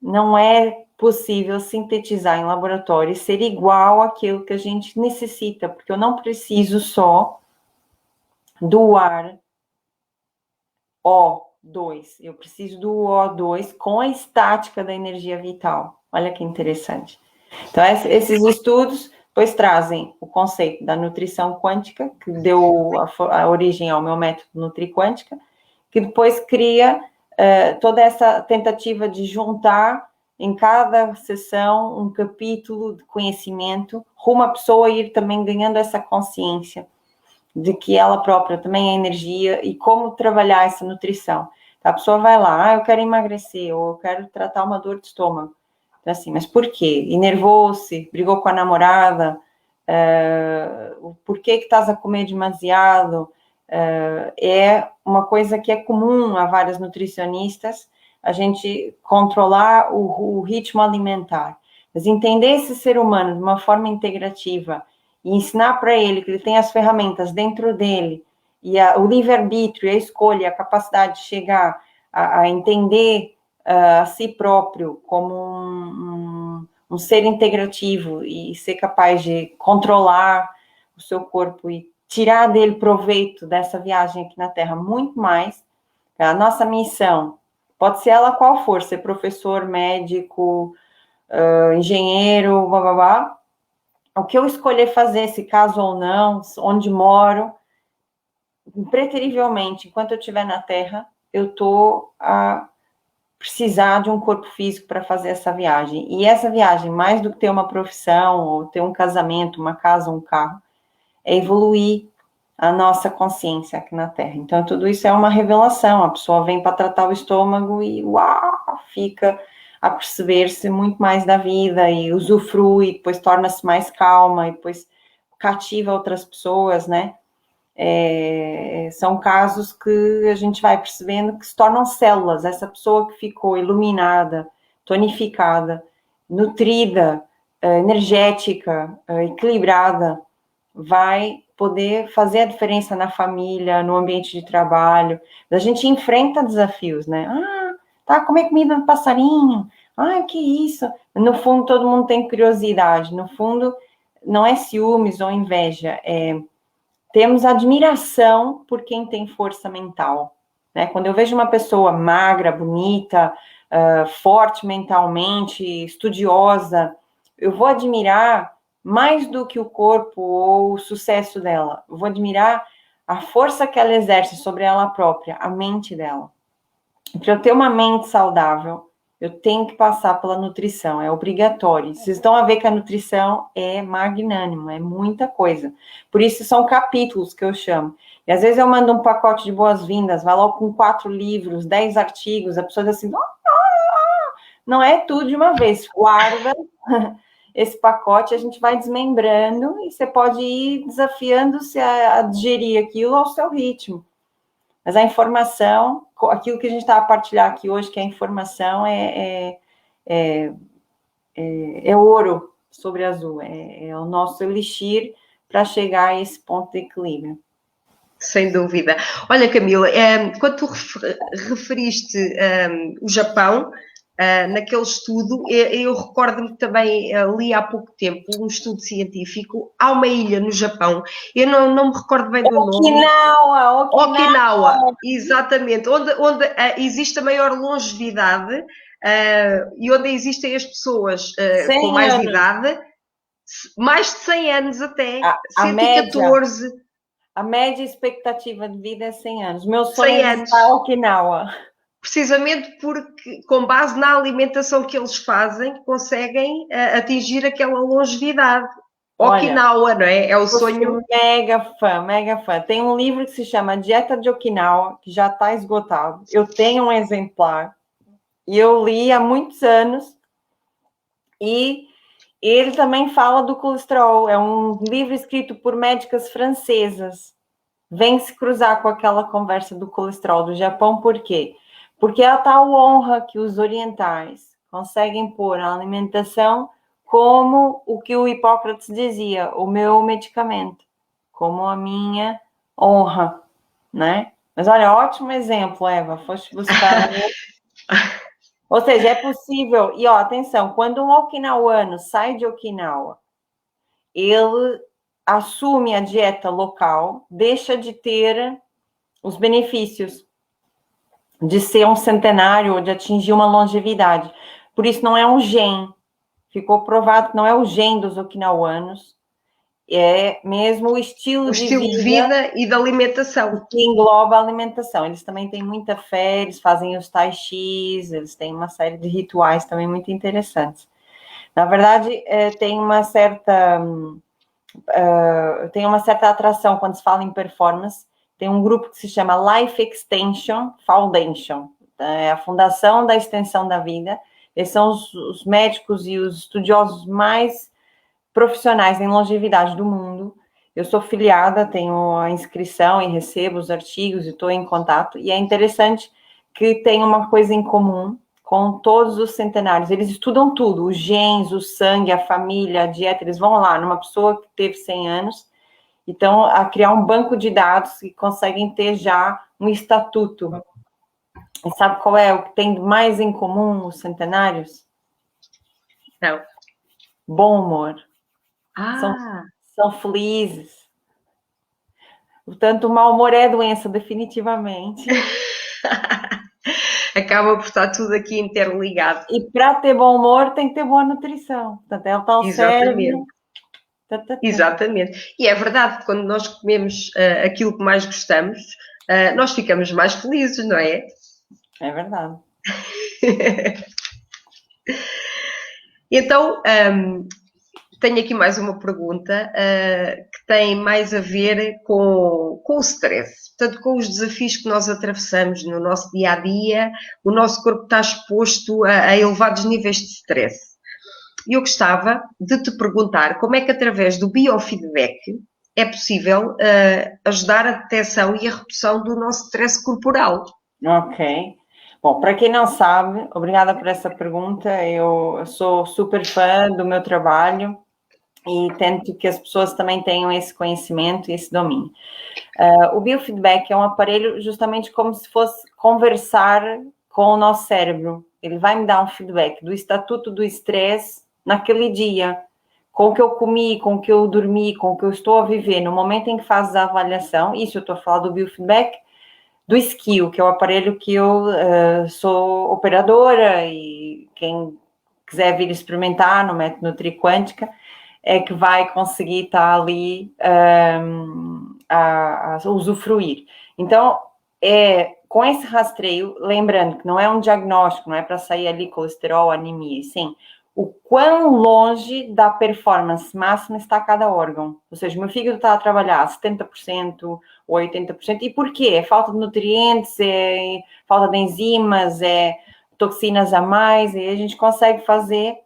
não é possível sintetizar em laboratório e ser igual àquilo que a gente necessita, porque eu não preciso só do ar O2, eu preciso do O2 com a estática da energia vital. Olha que interessante. Então, esses estudos depois trazem o conceito da nutrição quântica, que deu a origem ao meu método NutriQuântica, que depois cria toda essa tentativa de juntar em cada sessão um capítulo de conhecimento, rumo à pessoa ir também ganhando essa consciência de que ela própria também é energia e como trabalhar essa nutrição. A pessoa vai lá, eu quero emagrecer, ou eu quero tratar uma dor de estômago. Então, assim, mas por quê? Enervou-se, brigou com a namorada, por que estás a comer demasiado? É uma coisa que é comum a várias nutricionistas, a gente controlar o ritmo alimentar. Mas entender esse ser humano de uma forma integrativa e ensinar para ele que ele tem as ferramentas dentro dele, e o livre-arbítrio, a escolha, a capacidade de chegar a entender a si próprio como um ser integrativo e ser capaz de controlar o seu corpo e tirar dele proveito dessa viagem aqui na Terra, muito mais. A nossa missão, pode ser ela qual for, ser professor, médico, engenheiro, blá, blá, blá. O que eu escolher fazer, se caso ou não, onde moro, preterivelmente, enquanto eu estiver na Terra, eu estou a precisar de um corpo físico para fazer essa viagem. E essa viagem, mais do que ter uma profissão, ou ter um casamento, uma casa, um carro, é evoluir a nossa consciência aqui na Terra. Então, tudo isso é uma revelação. A pessoa vem para tratar o estômago e, uau, fica a perceber-se muito mais da vida e usufrui, depois torna-se mais calma e depois cativa outras pessoas, né? São casos que a gente vai percebendo que se tornam células. Essa pessoa que ficou iluminada, tonificada, nutrida, energética, equilibrada, vai poder fazer a diferença na família, no ambiente de trabalho. A gente enfrenta desafios, né? Tá, comer comida do passarinho. O que é isso? No fundo, todo mundo tem curiosidade. No fundo, não é ciúmes ou inveja, temos admiração por quem tem força mental, né? Quando eu vejo uma pessoa magra, bonita, forte mentalmente, estudiosa, eu vou admirar mais do que o corpo ou o sucesso dela. Eu vou admirar a força que ela exerce sobre ela própria, a mente dela. Para eu ter uma mente saudável, eu tenho que passar pela nutrição, é obrigatório. Vocês estão a ver que a nutrição é magnânimo, é muita coisa. Por isso são capítulos que eu chamo. E às vezes eu mando um pacote de boas-vindas, vai logo com 4 livros, 10 artigos, a pessoa diz assim, não é tudo de uma vez, guarda esse pacote, a gente vai desmembrando e você pode ir desafiando-se a digerir aquilo ao seu ritmo. Mas a informação, aquilo que a gente está a partilhar aqui hoje, que a informação é ouro sobre azul, é o nosso elixir para chegar a esse ponto de equilíbrio. Sem dúvida. Olha, Camila, quando tu referiste o Japão, naquele estudo, eu recordo-me que também li há pouco tempo um estudo científico. Há uma ilha no Japão, eu não me recordo bem do nome. Okinawa, exatamente, onde existe a maior longevidade e onde existem as pessoas com mais idade, mais de 100 anos até, 114. A média expectativa de vida é 100 anos. Meu sonho é visitar Okinawa. Precisamente porque, com base na alimentação que eles fazem, conseguem atingir aquela longevidade. Okinawa, não é? É o sonho. Mega fã. Tem um livro que se chama Dieta de Okinawa, que já está esgotado. Eu tenho um exemplar. E eu li há muitos anos. E ele também fala do colesterol. É um livro escrito por médicas francesas. Vem se cruzar com aquela conversa do colesterol do Japão, por quê? Porque é a tal honra que os orientais conseguem pôr na alimentação como o que o Hipócrates dizia, o meu medicamento, como a minha honra, né? Mas olha, ótimo exemplo, Eva, foste buscar. Ou seja, é possível, e ó, atenção, quando um okinawano sai de Okinawa, ele assume a dieta local, deixa de ter os benefícios de ser um centenário ou de atingir uma longevidade. Por isso, não é um gen. Ficou provado que não é o gen dos okinawanos, é mesmo o estilo de vida e da alimentação. Que engloba a alimentação. Eles também têm muita fé, eles fazem os tai chi, eles têm uma série de rituais também muito interessantes. Na verdade, tem uma certa atração quando se fala em performance. Tem um grupo que se chama Life Extension Foundation, é a Fundação da Extensão da Vida. Eles são os médicos e os estudiosos mais profissionais em longevidade do mundo. Eu sou filiada, tenho a inscrição e recebo os artigos e estou em contato. E é interessante que tem uma coisa em comum com todos os centenários. Eles estudam tudo, os genes, o sangue, a família, a dieta. Eles vão lá numa pessoa que teve 100 anos, então, a criar um banco de dados que conseguem ter já um estatuto. E sabe qual é o que tem mais em comum os centenários? Não. Bom humor. Ah! São felizes. Portanto, o mau humor é doença, definitivamente. Acaba por estar tudo aqui interligado. E para ter bom humor, tem que ter boa nutrição. Portanto, é o tal cérebro. Exatamente. E é verdade que quando nós comemos aquilo que mais gostamos, nós ficamos mais felizes, não é? É verdade. Então, tenho aqui mais uma pergunta que tem mais a ver com o stress. Portanto, com os desafios que nós atravessamos no nosso dia-a-dia, o nosso corpo está exposto a elevados níveis de stress. E eu gostava de te perguntar como é que, através do biofeedback, é possível ajudar a detecção e a redução do nosso stress corporal. Ok. Bom, para quem não sabe, obrigada por essa pergunta. Eu sou super fã do meu trabalho e tento que as pessoas também tenham esse conhecimento e esse domínio. O biofeedback é um aparelho justamente como se fosse conversar com o nosso cérebro. Ele vai me dar um feedback do estatuto do estresse naquele dia, com o que eu comi, com o que eu dormi, com o que eu estou a viver, no momento em que fazes a avaliação. Isso eu estou a falar do biofeedback, do Skill, que é o aparelho que eu sou operadora, e quem quiser vir experimentar no método NutriQuântica é que vai conseguir estar ali a usufruir. Então, com esse rastreio, lembrando que não é um diagnóstico, não é para sair ali colesterol, anemia, sim, o quão longe da performance máxima está cada órgão. Ou seja, o meu fígado está a trabalhar 70% ou 80%. E por quê? É falta de nutrientes, é falta de enzimas, é toxinas a mais, e a gente consegue fazer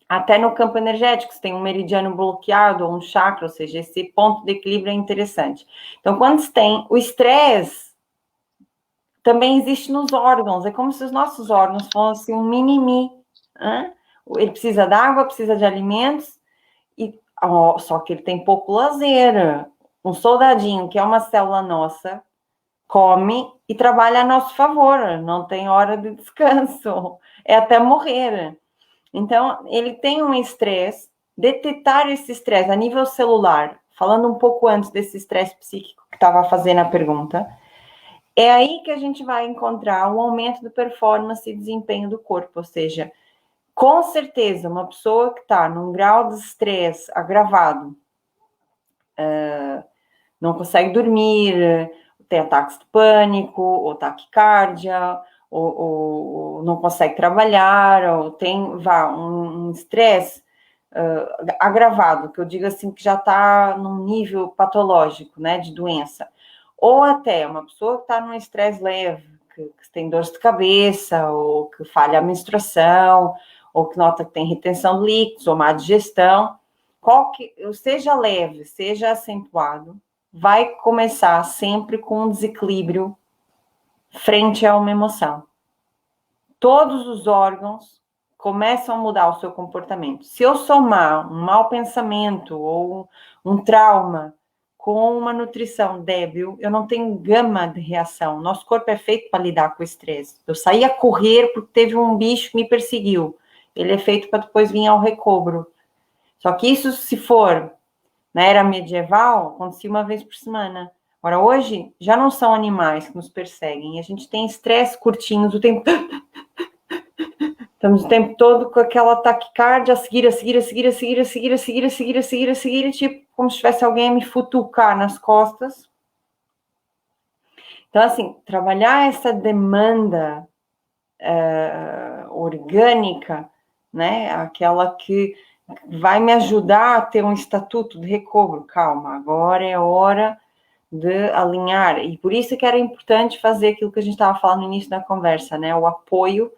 até no campo energético, se tem um meridiano bloqueado ou um chakra, ou seja, esse ponto de equilíbrio é interessante. Então, quando se tem o estresse, também existe nos órgãos, é como se os nossos órgãos fossem um mini-me. Ele precisa de água, precisa de alimentos, só que ele tem pouco lazer. Um soldadinho, que é uma célula nossa, come e trabalha a nosso favor, não tem hora de descanso, é até morrer. Então, ele tem um estresse, detectar esse estresse a nível celular, falando um pouco antes desse estresse psíquico que estava fazendo a pergunta, é aí que a gente vai encontrar um aumento de performance e desempenho do corpo, ou seja, com certeza, uma pessoa que está num grau de estresse agravado, não consegue dormir, tem ataques de pânico, ou taquicardia, ou não consegue trabalhar, ou tem um estresse agravado, que eu digo assim, que já está num nível patológico, né, de doença. Ou até uma pessoa que está num estresse leve, que tem dores de cabeça, ou que falha a menstruação, ou que nota que tem retenção de líquidos, ou má digestão, seja leve, seja acentuado, vai começar sempre com um desequilíbrio frente a uma emoção. Todos os órgãos começam a mudar o seu comportamento. Se eu somar um mau pensamento ou um trauma com uma nutrição débil, eu não tenho gama de reação. Nosso corpo é feito para lidar com o estresse. Eu saí a correr porque teve um bicho que me perseguiu. Ele é feito para depois vir ao recobro. Só que isso, se for na era medieval, acontecia uma vez por semana. Agora, hoje, já não são animais que nos perseguem. A gente tem estresse curtinhos o tempo... Estamos o tempo todo com aquela taquicardia, a seguir, tipo, como se tivesse alguém a me futucar nas costas. Então, assim, trabalhar essa demanda orgânica, né, aquela que vai me ajudar a ter um estatuto de recobro. Calma, agora é hora de alinhar. E por isso que era importante fazer aquilo que a gente estava falando no início da conversa, né, o apoio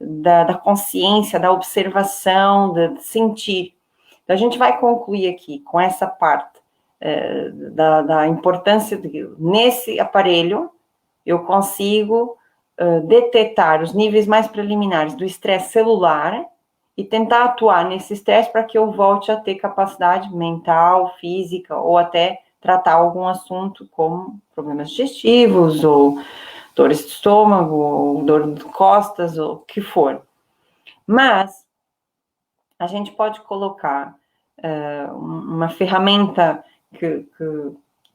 da consciência, da observação, de sentir. Então, a gente vai concluir aqui com essa parte da importância nesse aparelho, eu consigo detectar os níveis mais preliminares do estresse celular e tentar atuar nesse estresse para que eu volte a ter capacidade mental, física, ou até tratar algum assunto como problemas digestivos, ou dores de estômago, ou dor de costas, ou o que for. Mas a gente pode colocar uma ferramenta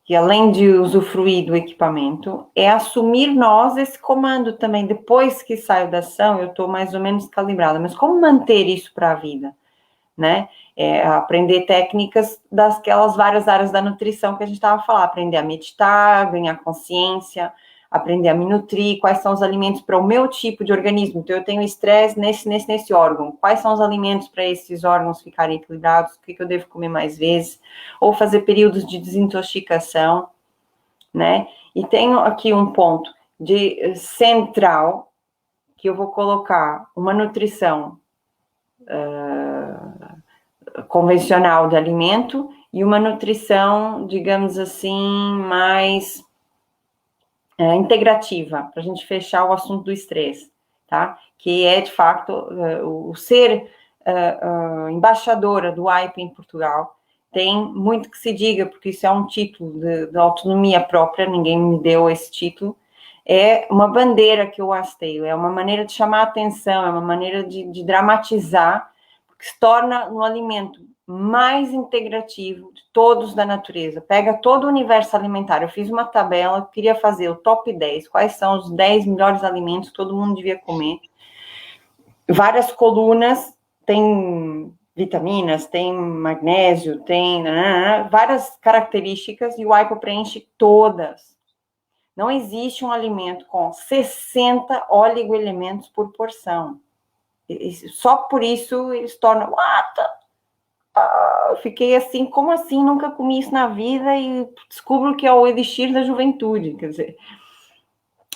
que além de usufruir do equipamento, é assumir nós esse comando também. Depois que saio da ação, eu estou mais ou menos calibrada. Mas como manter isso para a vida? Né? Aprender técnicas daquelas várias áreas da nutrição que a gente estava falando. Aprender a meditar, ganhar consciência, aprender a me nutrir, quais são os alimentos para o meu tipo de organismo. Então, eu tenho estresse nesse órgão. Quais são os alimentos para esses órgãos ficarem equilibrados? O que eu devo comer mais vezes? Ou fazer períodos de desintoxicação, né? E tenho aqui um ponto de central, que eu vou colocar uma nutrição convencional de alimento e uma nutrição, digamos assim, mais integrativa, para a gente fechar o assunto do estresse, tá? Que é, de fato, o ser embaixadora do AIP em Portugal tem muito que se diga, porque isso é um título de autonomia própria, ninguém me deu esse título, é uma bandeira que eu hasteio, é uma maneira de chamar a atenção, é uma maneira de dramatizar, porque se torna um alimento mais integrativo de todos da natureza. Pega todo o universo alimentar. Eu fiz uma tabela, queria fazer o top 10, quais são os 10 melhores alimentos que todo mundo devia comer. Várias colunas, tem vitaminas, tem magnésio, tem várias características, e o AIPO preenche todas. Não existe um alimento com 60 oligoelementos por porção. Só por isso eles tornam... Eu fiquei assim, como assim? Nunca comi isso na vida e descubro que é o elixir da juventude. Quer dizer,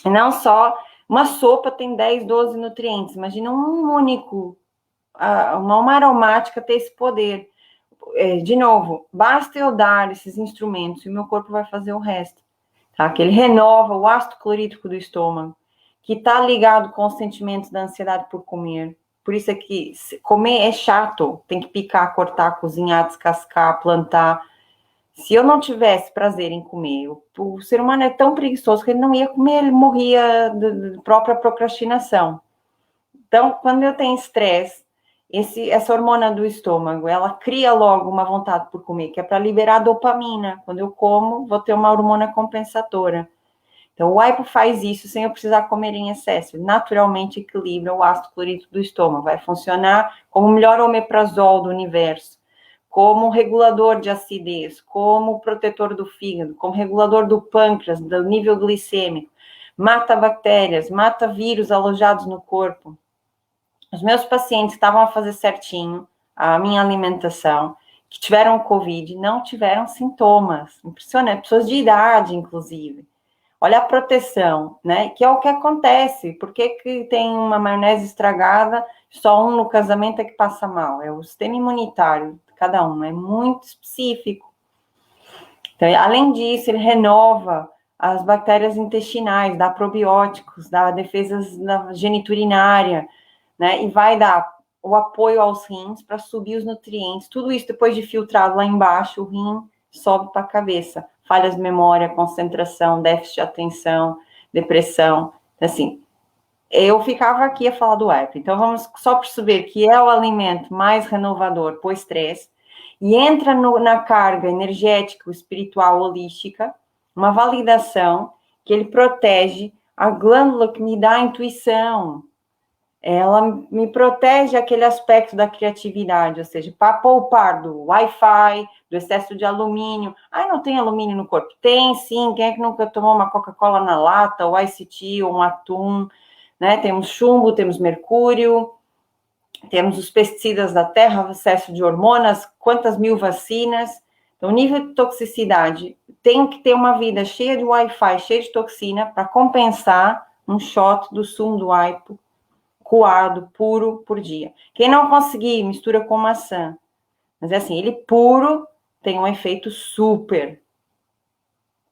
não só uma sopa tem 10, 12 nutrientes. Imagina um único, uma aromática ter esse poder. De novo, basta eu dar esses instrumentos e o meu corpo vai fazer o resto. Tá? Que ele renova o ácido clorídrico do estômago, que está ligado com os sentimentos da ansiedade por comer. Por isso é que comer é chato, tem que picar, cortar, cozinhar, descascar, plantar. Se eu não tivesse prazer em comer, o ser humano é tão preguiçoso que ele não ia comer, ele morria de própria procrastinação. Então, quando eu tenho estresse, essa hormona do estômago, ela cria logo uma vontade por comer, que é para liberar dopamina. Quando eu como, vou ter uma hormona compensadora. Então, o AIPO faz isso sem eu precisar comer em excesso. Naturalmente equilibra o ácido clorídrico do estômago. Vai funcionar como o melhor omeprazol do universo, como regulador de acidez, como protetor do fígado, como regulador do pâncreas, do nível glicêmico. Mata bactérias, mata vírus alojados no corpo. Os meus pacientes estavam a fazer certinho a minha alimentação, que tiveram Covid, não tiveram sintomas. Impressionante. Pessoas de idade, inclusive. Olha a proteção, né? Que é o que acontece. Por que tem uma maionese estragada, só um no casamento é que passa mal? É o sistema imunitário de cada um, é muito específico. Então, além disso, ele renova as bactérias intestinais, dá probióticos, dá defesas da geniturinária, né? E vai dar o apoio aos rins para subir os nutrientes. Tudo isso depois de filtrado lá embaixo, o rim sobe para a cabeça. Falhas de memória, concentração, déficit de atenção, depressão. Assim, eu ficava aqui a falar do AIP. Então, vamos só perceber que é o alimento mais renovador para o estresse e entra na carga energética, espiritual, holística, uma validação que ele protege a glândula que me dá a intuição. Ela me protege aquele aspecto da criatividade, ou seja, para poupar do Wi-Fi, do excesso de alumínio. Ah, não tem alumínio no corpo? Tem, sim. Quem é que nunca tomou uma Coca-Cola na lata, ou Ice Tea, ou um atum? Né? Temos chumbo, temos mercúrio, temos os pesticidas da terra, excesso de hormonas, quantas mil vacinas. Então, o nível de toxicidade tem que ter uma vida cheia de Wi-Fi, cheia de toxina, para compensar um shot do sumo do aipo, coado, puro, por dia. Quem não conseguir, mistura com maçã. Mas é assim, ele puro tem um efeito super.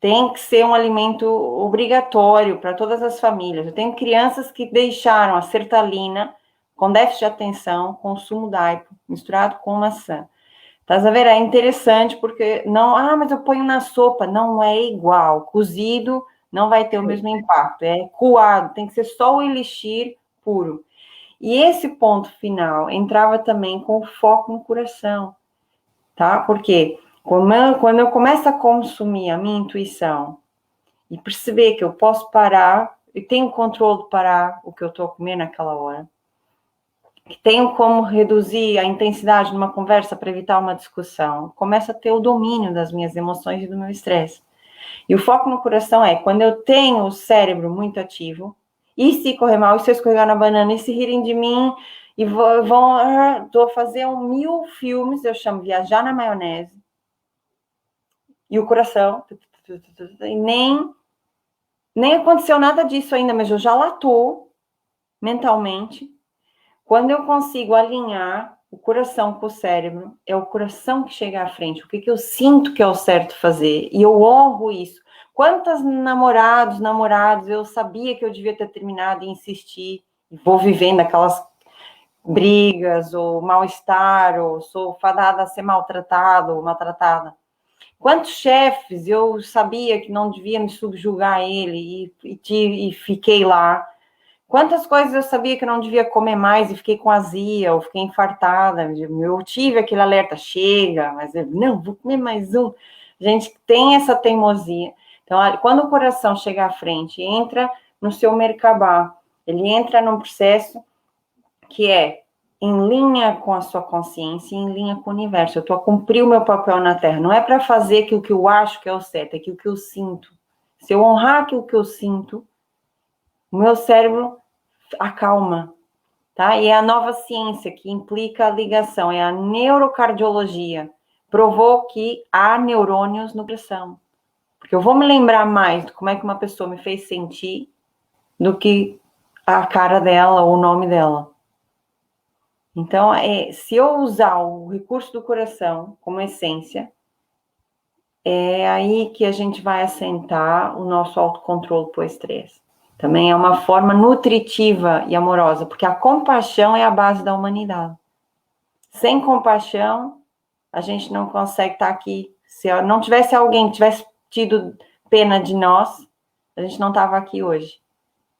tem que ser um alimento obrigatório para todas as famílias. Eu tenho crianças que deixaram a sertralina com déficit de atenção, consumo DAIPO, misturado com maçã. Tá a ver? É interessante porque não, mas eu ponho na sopa, não é igual. Cozido não vai ter o mesmo impacto. É coado, tem que ser só o elixir puro. E esse ponto final entrava também com o foco no coração, tá? Porque quando eu começo a consumir a minha intuição e perceber que eu posso parar, e tenho controle de parar o que eu estou a comer naquela hora, que tenho como reduzir a intensidade de uma conversa para evitar uma discussão, começo a ter o domínio das minhas emoções e do meu estresse. E o foco no coração é quando eu tenho o cérebro muito ativo, e se correr mal, e se eu escorregar na banana, e se rirem de mim, e vou fazer 1000 filmes, eu chamo viajar na maionese, e o coração, e nem aconteceu nada disso ainda, mas eu já lá estou, mentalmente. Quando eu consigo alinhar o coração com o cérebro, é o coração que chega à frente. O que eu sinto que é o certo fazer? E eu honro isso. Quantos namorados, eu sabia que eu devia ter terminado e insistir, e vou vivendo aquelas brigas, ou mal-estar, ou sou fadada a ser maltratado ou maltratada. Quantos chefes eu sabia que não devia me subjugar a ele e fiquei lá. Quantas coisas eu sabia que eu não devia comer mais e fiquei com azia, ou fiquei infartada. Eu tive aquele alerta, chega, mas eu, não, vou comer mais um. Gente, tem essa teimosia. Então, quando o coração chega à frente, entra no seu Merkabah, ele entra num processo que é em linha com a sua consciência, em linha com o universo. Eu estou a cumprir o meu papel na Terra. Não é para fazer aquilo que eu acho que é o certo, é aquilo que eu sinto. Se eu honrar aquilo que eu sinto, o meu cérebro acalma, tá? E é a nova ciência que implica a ligação, é a neurocardiologia. Provou que há neurônios no coração. Porque eu vou me lembrar mais de como é que uma pessoa me fez sentir do que a cara dela ou o nome dela. Então, se eu usar o recurso do coração como essência, é aí que a gente vai assentar o nosso autocontrole para o estresse. Também é uma forma nutritiva e amorosa, porque a compaixão é a base da humanidade. Sem compaixão, a gente não consegue estar aqui. Se não tivesse alguém que tivesse tido pena de nós, a gente não estava aqui hoje,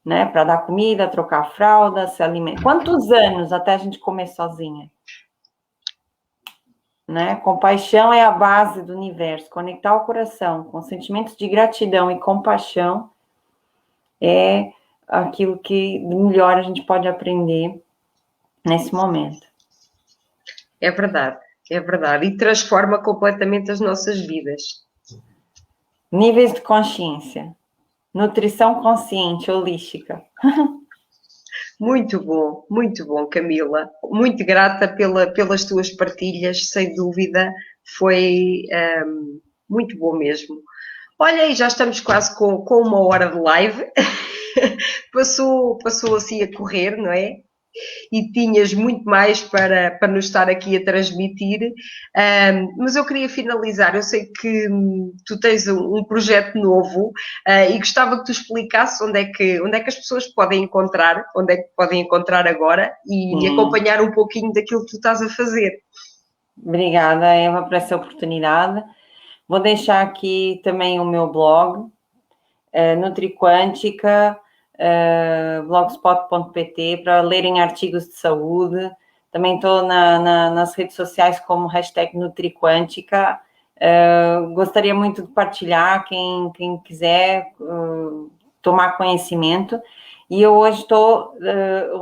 né? Para dar comida, trocar fralda, se alimentar. Quantos anos até a gente comer sozinha? Né? Compaixão é a base do universo. Conectar o coração com sentimentos de gratidão e compaixão é aquilo que melhor a gente pode aprender nesse momento. É verdade, é verdade. E transforma completamente as nossas vidas. Níveis de consciência. Nutrição consciente, holística. Muito bom, Camila. Muito grata pelas tuas partilhas, sem dúvida. Foi muito bom mesmo. Olha, e já estamos quase com 1 hora de live. Passou assim a correr, não é? E tinhas muito mais para nos estar aqui a transmitir, mas eu queria finalizar. Eu sei que tu tens um projeto novo e gostava que tu explicasse onde é que as pessoas podem encontrar, onde é que podem encontrar agora e acompanhar um pouquinho daquilo que tu estás a fazer. Obrigada, Eva, por essa oportunidade. Vou deixar aqui também o meu blog, NutriQuântica, blogspot.pt, para lerem artigos de saúde. Também estou nas redes sociais como #NutriQuântica. Gostaria muito de partilhar, quem quiser tomar conhecimento. E eu hoje estou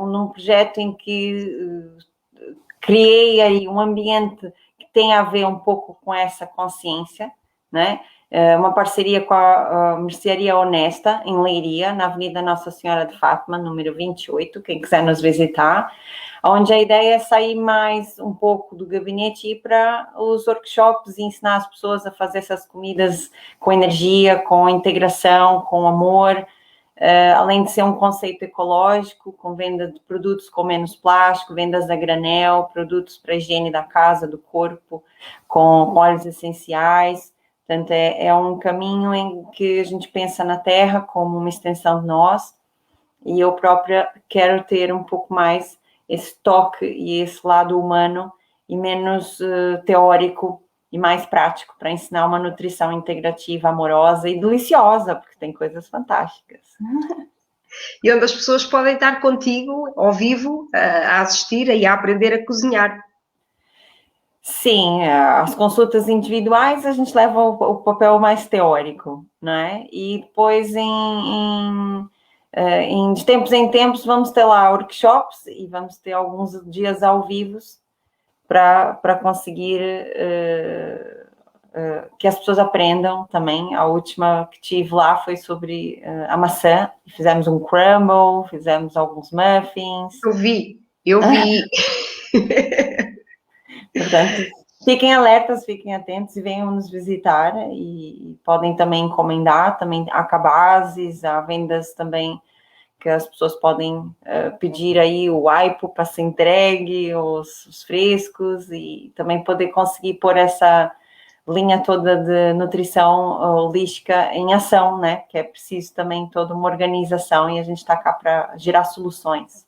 num projeto em que criei aí um ambiente que tem a ver um pouco com essa consciência, né? Uma parceria com a Mercearia Honesta, em Leiria, na Avenida Nossa Senhora de Fátima, número 28, quem quiser nos visitar, onde a ideia é sair mais um pouco do gabinete e ir para os workshops e ensinar as pessoas a fazer essas comidas com energia, com integração, com amor, além de ser um conceito ecológico, com venda de produtos com menos plástico, vendas a granel, produtos para higiene da casa, do corpo, com óleos essenciais. Portanto, é um caminho em que a gente pensa na terra como uma extensão de nós, e eu própria quero ter um pouco mais esse toque e esse lado humano e menos teórico e mais prático para ensinar uma nutrição integrativa, amorosa e deliciosa, porque tem coisas fantásticas. E onde as pessoas podem estar contigo, ao vivo, a assistir e a aprender a cozinhar. Sim, as consultas individuais a gente leva o papel mais teórico, não é? E depois, de tempos em tempos, vamos ter lá workshops e vamos ter alguns dias ao vivo para conseguir que as pessoas aprendam também. A última que tive lá foi sobre a maçã. Fizemos um crumble, fizemos alguns muffins. Eu vi. Portanto, fiquem alertas, fiquem atentos e venham nos visitar, e podem também encomendar, também há cabazes, há vendas também que as pessoas podem pedir aí o aipo para ser entregue, os frescos, e também poder conseguir pôr essa linha toda de nutrição holística em ação, né? Que é preciso também toda uma organização, e a gente está cá para gerar soluções.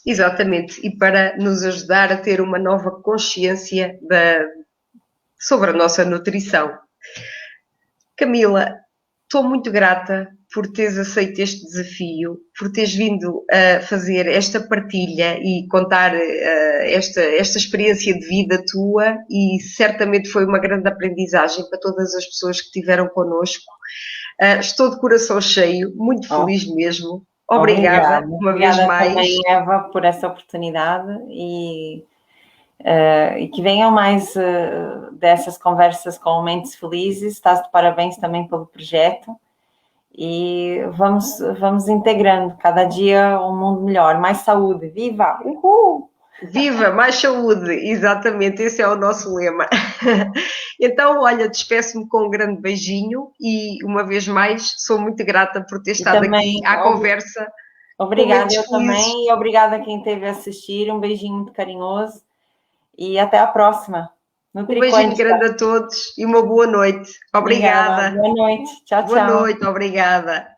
Exatamente, e para nos ajudar a ter uma nova consciência sobre a nossa nutrição. Camila, estou muito grata por teres aceito este desafio, por teres vindo a fazer esta partilha e contar esta experiência de vida tua, e certamente foi uma grande aprendizagem para todas as pessoas que estiveram connosco. Estou de coração cheio, muito feliz mesmo. Obrigada uma vez mais. Também, Eva, por essa oportunidade, e que venham mais dessas conversas com Mentes Felizes. Estás de parabéns também pelo projeto, e vamos integrando cada dia um mundo melhor, mais saúde. Viva! Uhul! Viva, mais saúde, exatamente, esse é o nosso lema. Então, olha, despeço-me com um grande beijinho e, uma vez mais, sou muito grata por ter estado também, aqui à conversa. Obrigada, eu também, e obrigada a quem esteve a assistir. Um beijinho muito carinhoso e até a próxima. Um beijinho grande a todos e uma boa noite. Obrigada. Boa noite. Tchau, tchau. Boa noite, obrigada.